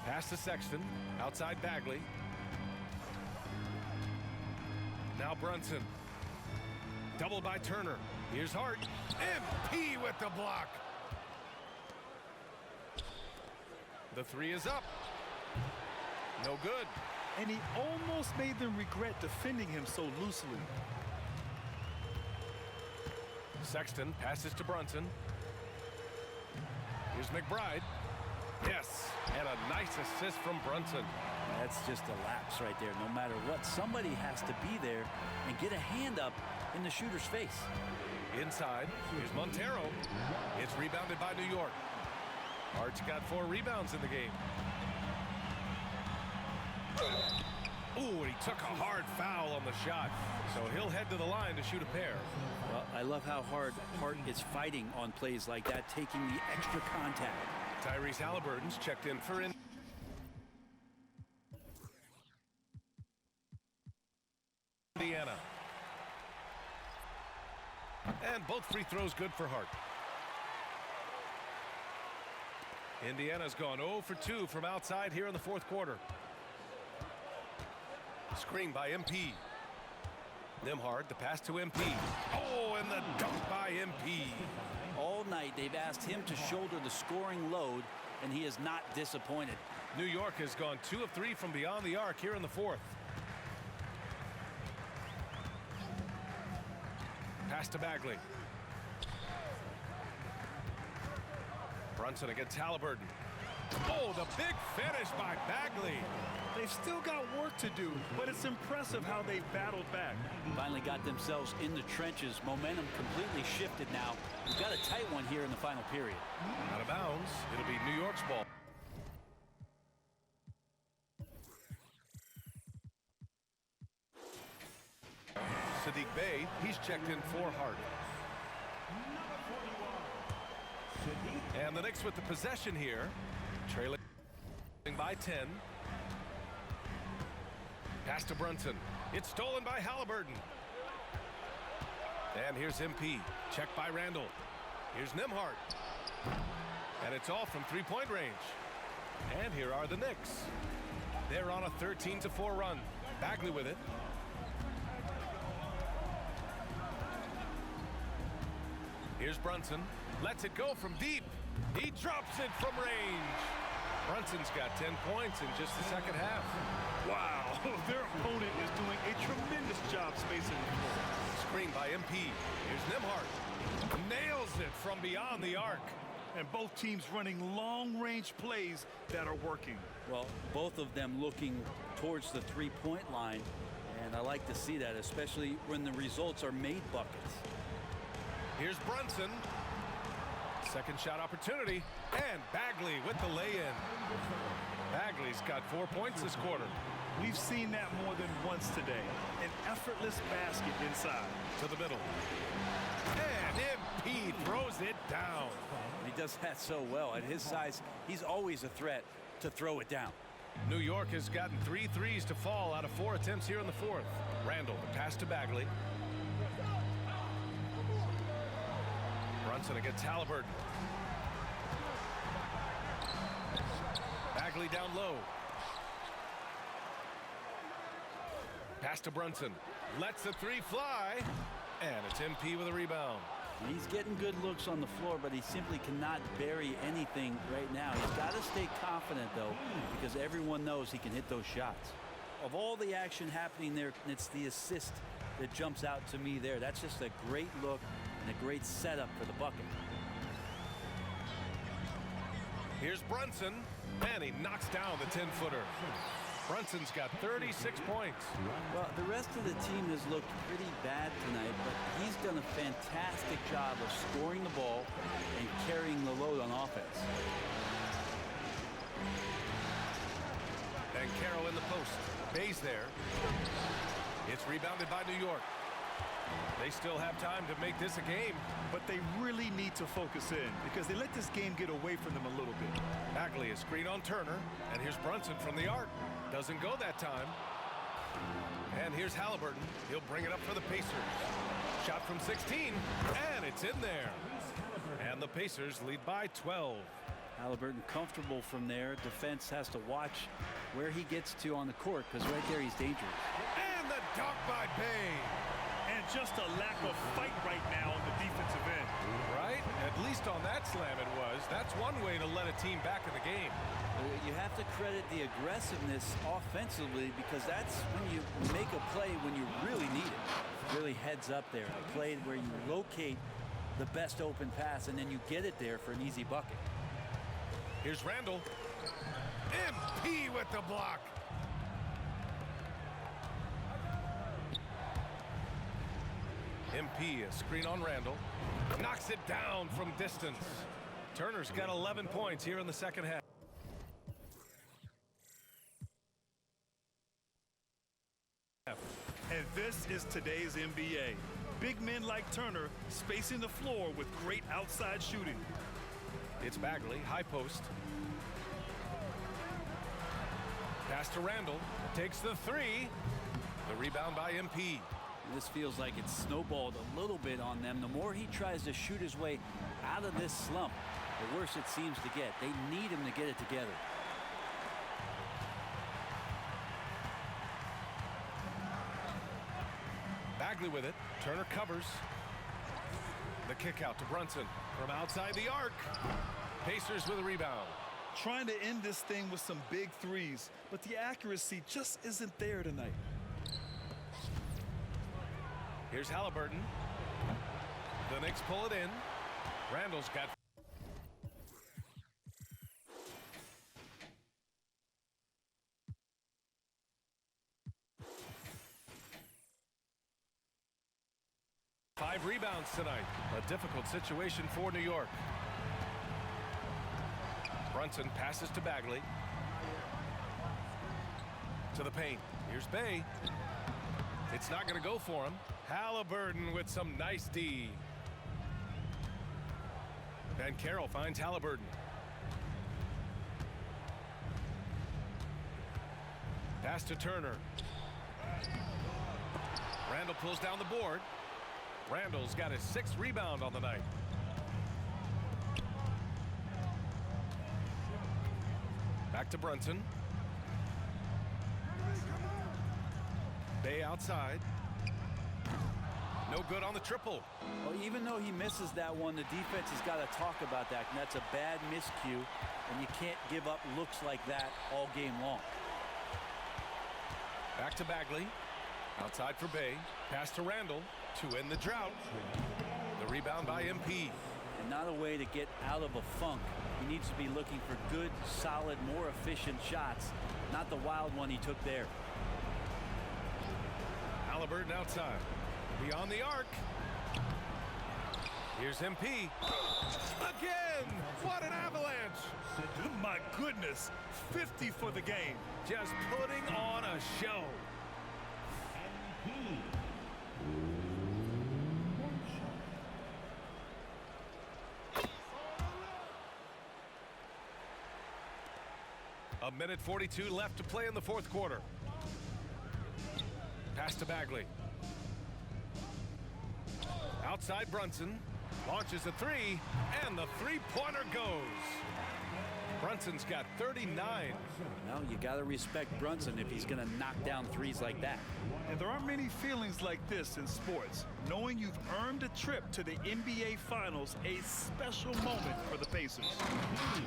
Pass to Sexton. Outside Bagley. Now Brunson. Doubled by Turner. Here's Hart. MP with the block. The 3 is up. No good. And he almost made them regret defending him so loosely. Sexton passes to Brunson. Here's McBride. Yes, and a nice assist from Brunson. That's just a lapse right there. No matter what, somebody has to be there and get a hand up in the shooter's face. Inside, here's Montero. It's rebounded by New York. Hart's got 4 rebounds in the game. Ooh, and he took a hard foul on the shot. So he'll head to the line to shoot a pair. Well, I love how hard Hart is fighting on plays like that, taking the extra contact. Tyrese Halliburton's checked in for Indiana. And both free throws good for Hart. Indiana's gone 0 for 2 from outside here in the 4th quarter. Screen by MP. Nembhard, the pass to MP. Oh, and the dunk by MP. All night they've asked him to shoulder the scoring load, and he is not disappointed. New York has gone 2 of 3 from beyond the arc here in the 4th. Pass to Bagley. Brunson against Halliburton. Oh, the big finish by Bagley. They've still got work to do, but it's impressive how they've battled back. Finally got themselves in the trenches. Momentum completely shifted now. We've got a tight one here in the final period. Out of bounds. It'll be New York's ball. Sadiq Bey, he's checked in for Hart. And the Knicks with the possession here. Trailing by 10. Pass to Brunson. It's stolen by Halliburton. And here's MP. Checked by Randall. Here's Nembhard. And it's all from 3-point range. And here are the Knicks. They're on a 13-4 run. Bagley with it. Here's Brunson. Lets it go from deep. He drops it from range. Brunson's got 10 points in just the second half. Wow, their opponent is doing a tremendous job spacing the floor. Screen by MP. Here's Nembhard. Nails it from beyond the arc. And both teams running long-range plays that are working. Well, both of them looking towards the 3-point line, and I like to see that, especially when the results are made buckets. Here's Brunson. Second shot opportunity, and Bagley with the lay-in. Bagley's got 4 points this quarter. We've seen that more than once today. An effortless basket inside. To the middle. And MP throws it down. He does that so well. At his size, he's always a threat to throw it down. New York has gotten 3 threes to fall out of 4 attempts here in the 4th. Randall, the pass to Bagley. Brunson against Halliburton. Bagley down low. Pass to Brunson. Lets the 3 fly. And it's MP with a rebound. He's getting good looks on the floor, but he simply cannot bury anything right now. He's got to stay confident, though, because everyone knows he can hit those shots. Of all the action happening there, it's the assist that jumps out to me there. That's just a great look and a great setup for the bucket. Here's Brunson, and he knocks down the 10-footer. Brunson's got 36 points. Well, the rest of the team has looked pretty bad tonight, but he's done a fantastic job of scoring the ball and carrying the load on offense. And Carroll in the post. Bay's there. It's rebounded by New York. They still have time to make this a game. But they really need to focus in because they let this game get away from them a little bit. Bagley is screen on Turner. And here's Brunson from the arc. Doesn't go that time. And here's Halliburton. He'll bring it up for the Pacers. Shot from 16. And it's in there. And the Pacers lead by 12. Halliburton comfortable from there. Defense has to watch where he gets to on the court because right there he's dangerous. And the dunk by Bay. And just a lack of fight right now on the defensive end. Right? At least on that slam it was. That's one way to let a team back in the game. You have to credit the aggressiveness offensively because that's when you make a play when you really need it. Really heads up there. A play where you locate the best open pass and then you get it there for an easy bucket. Here's Randall. MP with the block. MP, a screen on Randall. Knocks it down from distance. Turner's got 11 points here in the second half. And this is today's NBA. Big men like Turner spacing the floor with great outside shooting. It's Bagley, high post. Pass to Randall. Takes the three. The rebound by MP. This feels like it's snowballed a little bit on them. The more he tries to shoot his way out of this slump, the worse it seems to get. They need him to get it together. Bagley with it. Turner covers. The kick out to Brunson from outside the arc. Pacers with a rebound. Trying to end this thing with some big threes, but the accuracy just isn't there tonight. Here's Halliburton. The Knicks pull it in. Randall's got. Five rebounds tonight. A difficult situation for New York. Brunson passes to Bagley. To the paint. Here's Bay. It's not going to go for him. Halliburton with some nice D. Van Carroll finds Halliburton. Pass to Turner. Randall pulls down the board. Randall's got his 6th rebound on the night. Back to Brunson. Bay outside. No good on the triple. Well, even though he misses that one, the defense has got to talk about that. And that's a bad miscue. And you can't give up looks like that all game long. Back to Bagley. Outside for Bay. Pass to Randall to end the drought. The rebound by MP. And not a way to get out of a funk. He needs to be looking for good, solid, more efficient shots. Not the wild one he took there. Halliburton outside. Beyond the arc. Here's MP. Again! What an avalanche! My goodness, 50 for the game. Just putting on a show. A minute 42 left to play in the fourth quarter. Pass to Bagley. Outside Brunson. Launches a three, and the three-pointer goes. Brunson's got 39. Well, you got to respect Brunson if he's going to knock down threes like that. And there aren't many feelings like this in sports. Knowing you've earned a trip to the NBA Finals, a special moment for the Pacers.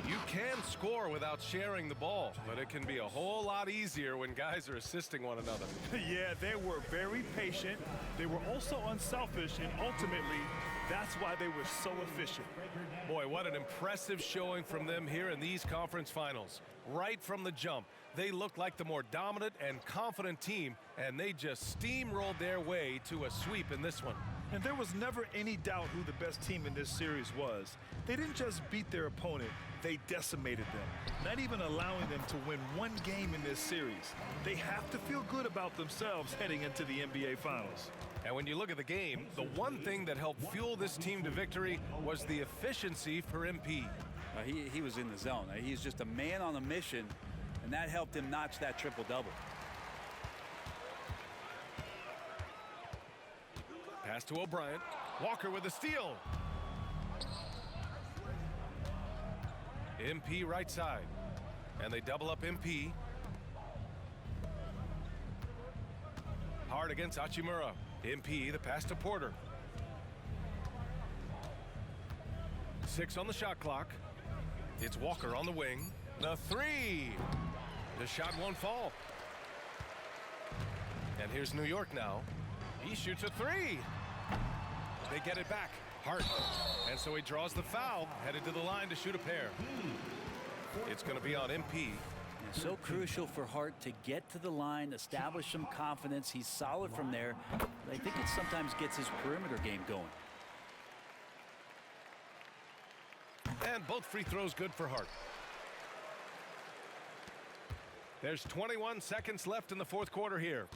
You can score without sharing the ball, but it can be a whole lot easier when guys are assisting one another. Yeah, they were very patient. They were also unselfish, and ultimately, that's why they were so efficient. Boy, what an impressive showing from them here in these conference finals. Right from the jump, they looked like the more dominant and confident team, and they just steamrolled their way to a sweep in this one. And there was never any doubt who the best team in this series was. They didn't just beat their opponent, they decimated them, not even allowing them to win one game in this series. They have to feel good about themselves heading into the NBA Finals. And when you look at the game, the one thing that helped fuel this team to victory was the efficiency for MP. He was in the zone. He's just a man on a mission, and that helped him notch that triple-double. Pass to O'Brien. Walker with a steal. MP right side. And they double up MP. Hard against Hachimura. MP, the pass to Porter. 6 on the shot clock. It's Walker on the wing. The three. The shot won't fall. And here's New York now. He shoots a three. They get it back. Hart. And so he draws the foul, headed to the line to shoot a pair. It's going to be on MP. Yeah, so crucial for Hart to get to the line, establish some confidence. He's solid from there. I think it sometimes gets his perimeter game going. And both free throws good for Hart. There's 21 seconds left in the fourth quarter here.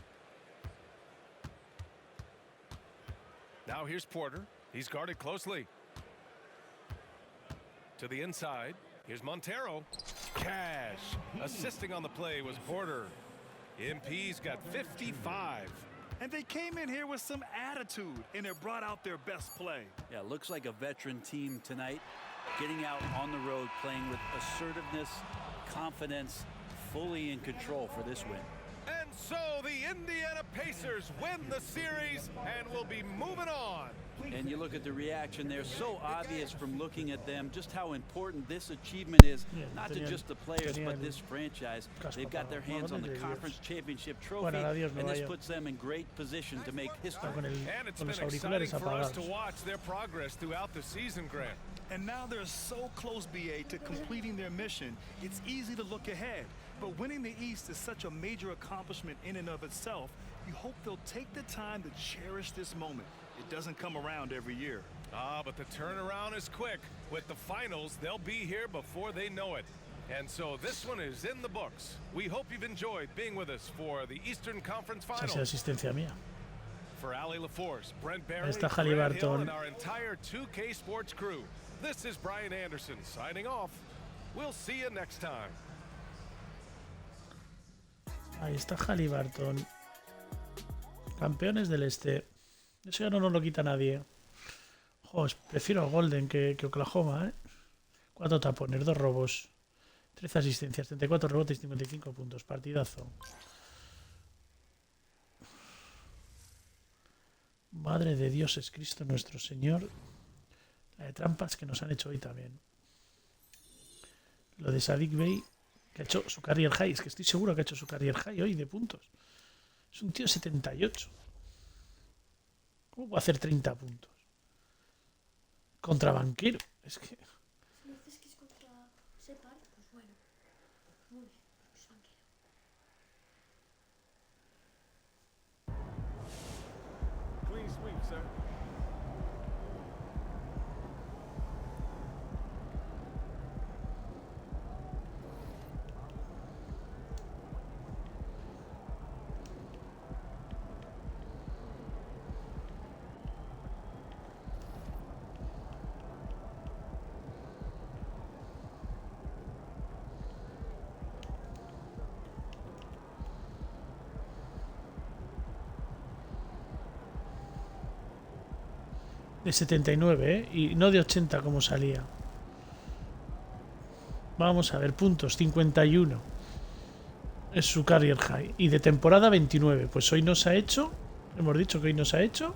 Now here's Porter. He's guarded closely. To the inside. Here's Montero. Cash. Assisting on the play was Porter. MP's got 55. And they came in here with some attitude, and it brought out their best play. Yeah, looks like a veteran team tonight. Getting out on the road, playing with assertiveness, confidence, fully in control for this win. And so the Indiana Pacers win the series and will be moving on. And you look at the reaction there, so obvious from looking at them just how important this achievement is, not to just the players, but this franchise. They've got their hands on the conference championship trophy, and this puts them in great position to make history. And it's been exciting for us to watch their progress throughout the season, Grant. And now they're so close, BA, to completing their mission, it's easy to look ahead. But winning the East is such a major accomplishment in and of itself. You hope they'll take the time to cherish this moment. It doesn't come around every year. But the turnaround is quick. With the finals, they'll be here before they know it. And so this one is in the books. We hope you've enjoyed being with us for the Eastern Conference Finals. Asistencia mía. For Ali LaForce, Brent Barry, Está Grant Hill, Haliburton. and our entire 2K Sports crew. This is Brian Anderson signing off. We'll see you next time. Ahí está Haliburton. Campeones del Este. Eso ya no nos lo quita nadie. Joder, prefiero a Golden que Oklahoma, ¿eh? 4 tapones, 2 robos, 13 asistencias, 34 rebotes, 55 puntos. Partidazo. Madre de Dios es Cristo nuestro Señor. La de trampas que nos han hecho hoy también. Lo de Sadiq Bey, que ha hecho su career high. Es que estoy seguro que ha hecho su career high hoy de puntos. Es un tío 78. ¿Cómo puede hacer 30 puntos? Contra banquero. Es que... Si me dices que es contra Separ, pues bueno. Muy bien, pues banquero. Clean sweep, sir. De 79, ¿eh? Y no de 80 como salía. Vamos a ver, puntos, 51. Es su career high. Y de temporada 29. Pues hoy nos ha hecho... Hemos dicho que hoy nos ha hecho...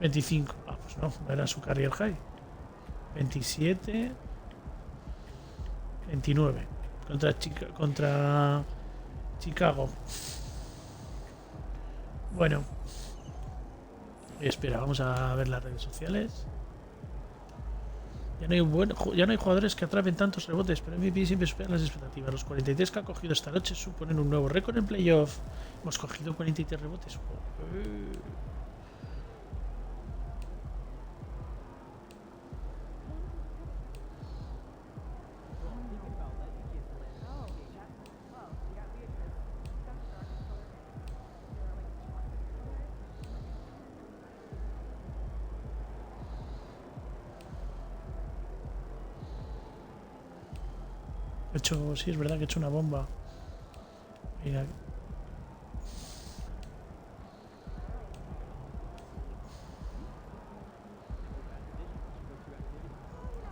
25. Ah, pues no era su career high. 27... 29. Contra Chicago. Bueno, espera, vamos a ver las redes sociales. Ya no hay jugadores que atrapen tantos rebotes, pero MVP siempre supera las expectativas. Los 43 que ha cogido esta noche suponen un nuevo récord en playoff. Hemos cogido 43 rebotes. Sí, es verdad que he hecho una bomba. Mira.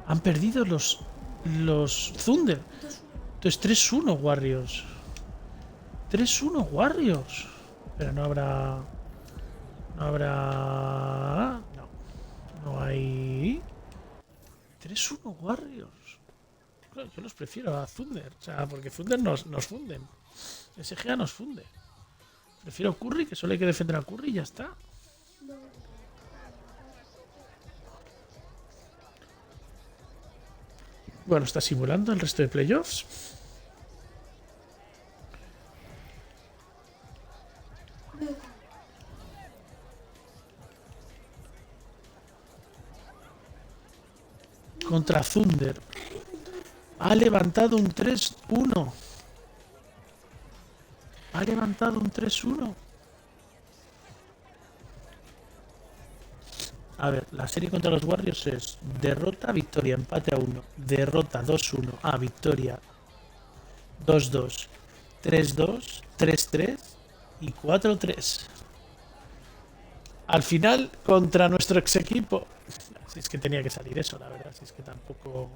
Han perdido los Thunder. Entonces 3-1 Warriors. 3-1 Warriors. Pero no habrá... No hay... 3-1 Warriors. Claro, yo los prefiero a Thunder. O sea, porque Thunder nos funden. SGA nos funde. Prefiero Curry, que solo hay que defender a Curry y ya está. Bueno, está simulando el resto de playoffs. Contra Thunder. Ha levantado un 3-1. Ha levantado un 3-1. A ver, la serie contra los Warriors es derrota, victoria, empate a 1, derrota 2-1, victoria 2-2, 3-2, 3-3 y 4-3. Al final, contra nuestro ex equipo. Si es que tenía que salir eso, la verdad. Si es que tampoco.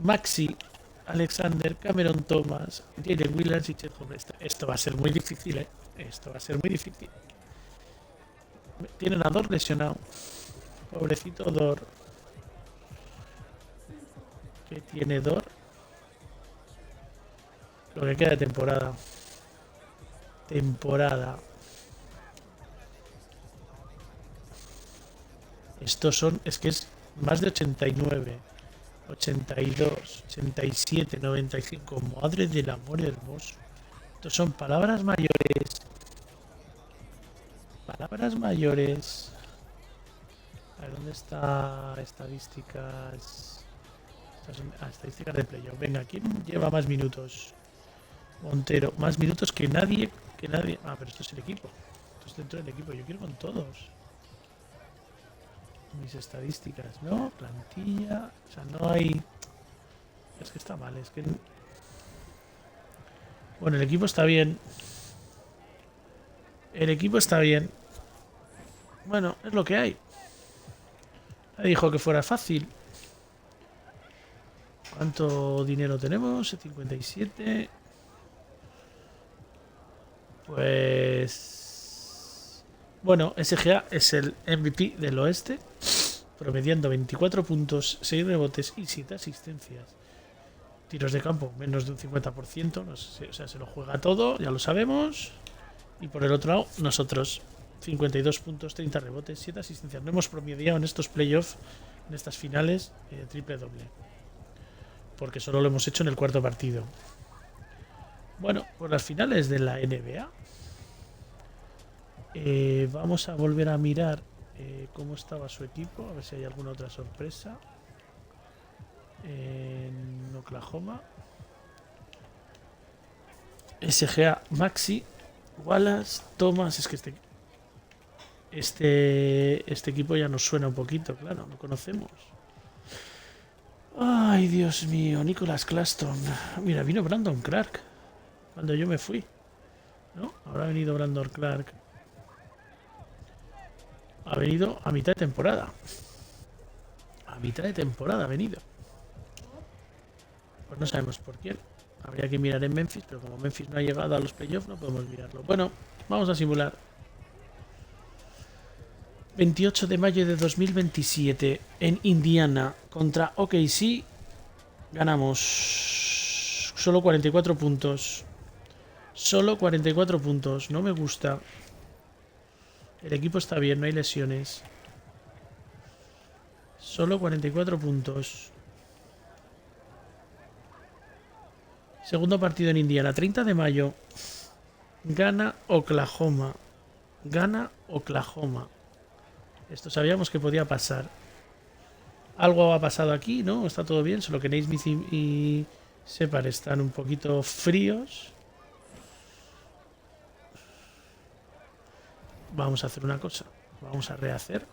Maxi, Alexander, Cameron Thomas, Jalen Williams y Chet Holmgren. Esto va a ser muy difícil, ¿eh? Esto va a ser muy difícil. Tienen a Dor lesionado. Pobrecito Dor. ¿Qué tiene Dor? Lo que queda de temporada. Estos son, es que es más de 89, 82, 87, 95. Madre del amor hermoso. Estos son palabras mayores. Palabras mayores. A ver, ¿dónde está estadísticas? Estadísticas de playoff. Venga, ¿quién lleva más minutos? Montero, más minutos que nadie. Pero esto es el equipo. Esto es dentro del equipo. Yo quiero con todos. Mis estadísticas, ¿no? Plantilla. O sea, no hay. Es que está mal, es que. Bueno, el equipo está bien. El equipo está bien. Bueno, es lo que hay. Nadie dijo que fuera fácil. ¿Cuánto dinero tenemos? 57. Pues... Bueno, SGA es el MVP del oeste, promediando 24 puntos, 6 rebotes y 7 asistencias. Tiros de campo, menos de un 50%. No sé, o sea, se lo juega todo, ya lo sabemos. Y por el otro lado, nosotros, 52 puntos, 30 rebotes, 7 asistencias. No hemos promediado en estos playoffs, en estas finales, triple doble. Porque solo lo hemos hecho en el cuarto partido. Bueno, por las finales de la NBA. Vamos a volver a mirar cómo estaba su equipo. A ver si hay alguna otra sorpresa. En Oklahoma. SGA, Maxi, Wallace, Thomas. Es que este equipo ya nos suena un poquito, claro, lo conocemos. Ay, Dios mío, Nicholas Claxton. Mira, vino Brandon Clark cuando yo me fui, ¿no? Ahora ha venido Brandon Clark. Ha venido a mitad de temporada. A mitad de temporada ha venido. Pues no sabemos por quién. Habría que mirar en Memphis, pero como Memphis no ha llegado a los playoffs, no podemos mirarlo. Bueno, vamos a simular. 28 de mayo de 2027 en Indiana contra OKC. Ganamos solo 44 puntos. Solo 44 puntos. No me gusta. El equipo está bien, no hay lesiones. Solo 44 puntos. Segundo partido en Indiana, 30 de mayo. Gana Oklahoma. Gana Oklahoma. Esto sabíamos que podía pasar. Algo ha pasado aquí, ¿no? Está todo bien, solo que Naismith y Separ están un poquito fríos. Vamos a hacer una cosa. Vamos a rehacer.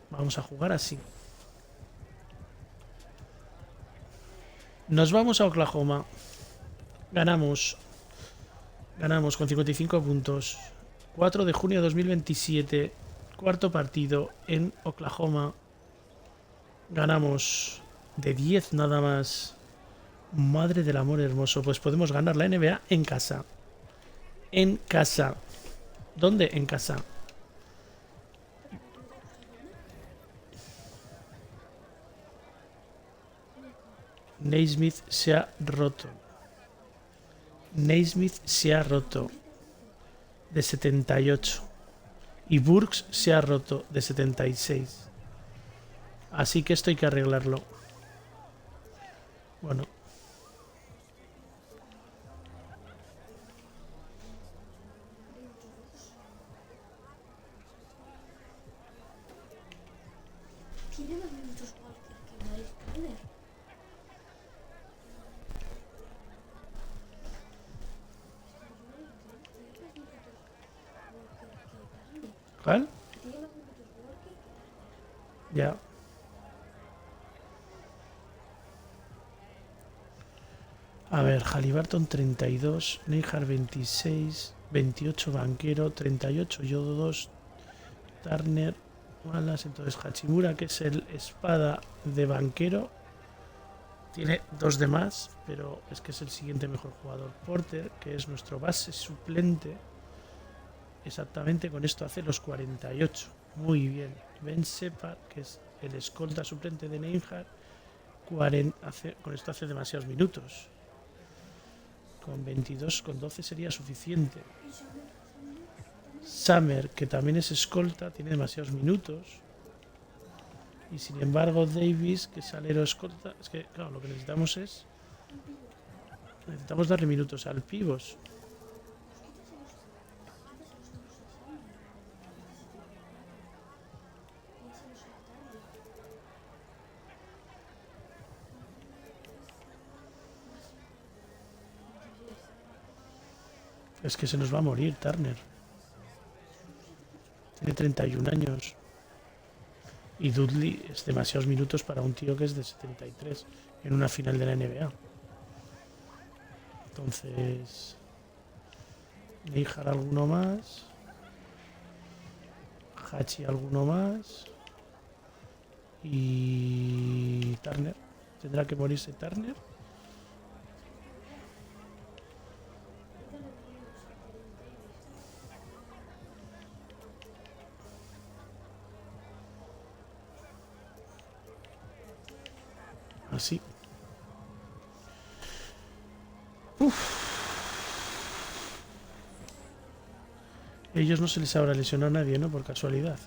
Vamos a jugar así. Nos vamos a Oklahoma. Ganamos. Ganamos con 55 puntos. 4 de junio de 2027. Cuarto partido en Oklahoma. Ganamos de 10 nada más. Madre del amor hermoso. Pues podemos ganar la NBA en casa. En casa. ¿Dónde? En casa. Naismith se ha roto. Naismith se ha roto. De 78. Y Burks se ha roto de 76. Así que esto hay que arreglarlo. Bueno. Tiene más minutos Walker que Miles Turner. ¿Cuál? Tiene más minutos Walker que Turner. Ya. A ver, Haliburton 32, Neihard 26, 28 Banquero, 38 Yodo 2, Turner, Wallace, entonces Hachimura, que es el espada de Banquero, tiene 2 de más, pero es que es el siguiente mejor jugador. Porter, que es nuestro base suplente, exactamente con esto hace los 48. Muy bien. Ben Shepard, que es el escolta suplente de Neihard, con esto hace demasiados minutos. Con 22, con 12 sería suficiente. Summer, que también es escolta, tiene demasiados minutos. Y sin embargo Davis, que es alero escolta, es que claro, lo que necesitamos es... Necesitamos darle minutos al pivos. Es que se nos va a morir Turner. Tiene 31 años. Y Dudley es demasiados minutos para un tío que es de 73 en una final de la NBA. Entonces, Neihard alguno más. Hachi alguno más. Y Turner. Tendrá que morirse Turner. Así. Ellos no se les habrá lesionado a nadie, ¿no? Por casualidad.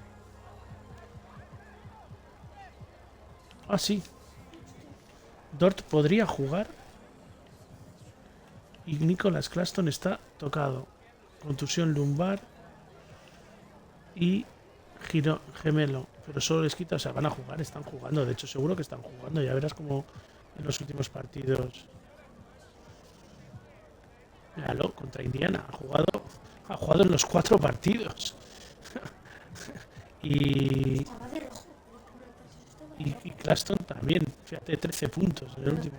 Ah, sí. Dort podría jugar. Y Nicholas Claxton está tocado. Contusión lumbar. Y giro gemelo. Pero solo les quita, o sea, van a jugar, están jugando. De hecho, seguro que están jugando. Ya verás como en los últimos partidos. Míralo, contra Indiana. Ha jugado en los 4 partidos. y Claxton también. Fíjate, 13 puntos en el último.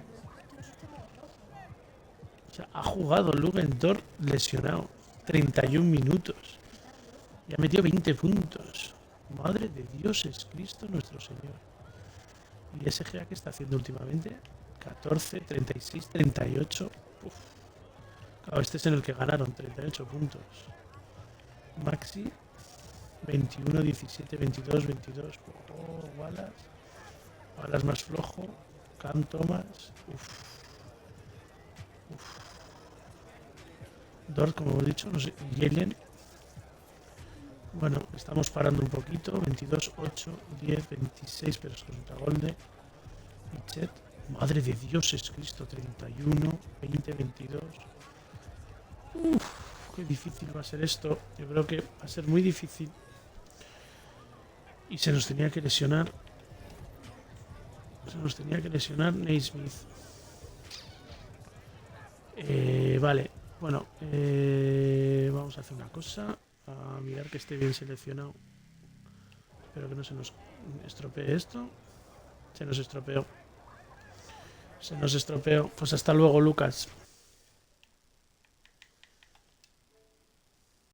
O sea, ha jugado Lugendorf lesionado. 31 minutos. Y ha metido 20 puntos. Madre de Dios es Cristo nuestro Señor. ¿Y SGA qué está haciendo últimamente? 14, 36, 38. Uf. Claro, este es en el que ganaron 38 puntos. Maxi 21, 17, 22, 22. Oh, Wallace más flojo. Cam Thomas. Dort, como hemos dicho, no sé. Yellen. Bueno, estamos parando un poquito. 22, 8, 10, 26, pero es contra Golde. Chet. Madre de Dios es Cristo. 31, 20, 22. Qué difícil va a ser esto. Yo creo que va a ser muy difícil. Y se nos tenía que lesionar. Naismith. Vale. Bueno. Vamos a hacer una cosa. A mirar que esté bien seleccionado. Espero que no se nos estropee esto. Se nos estropeó. Pues hasta luego, Lucas.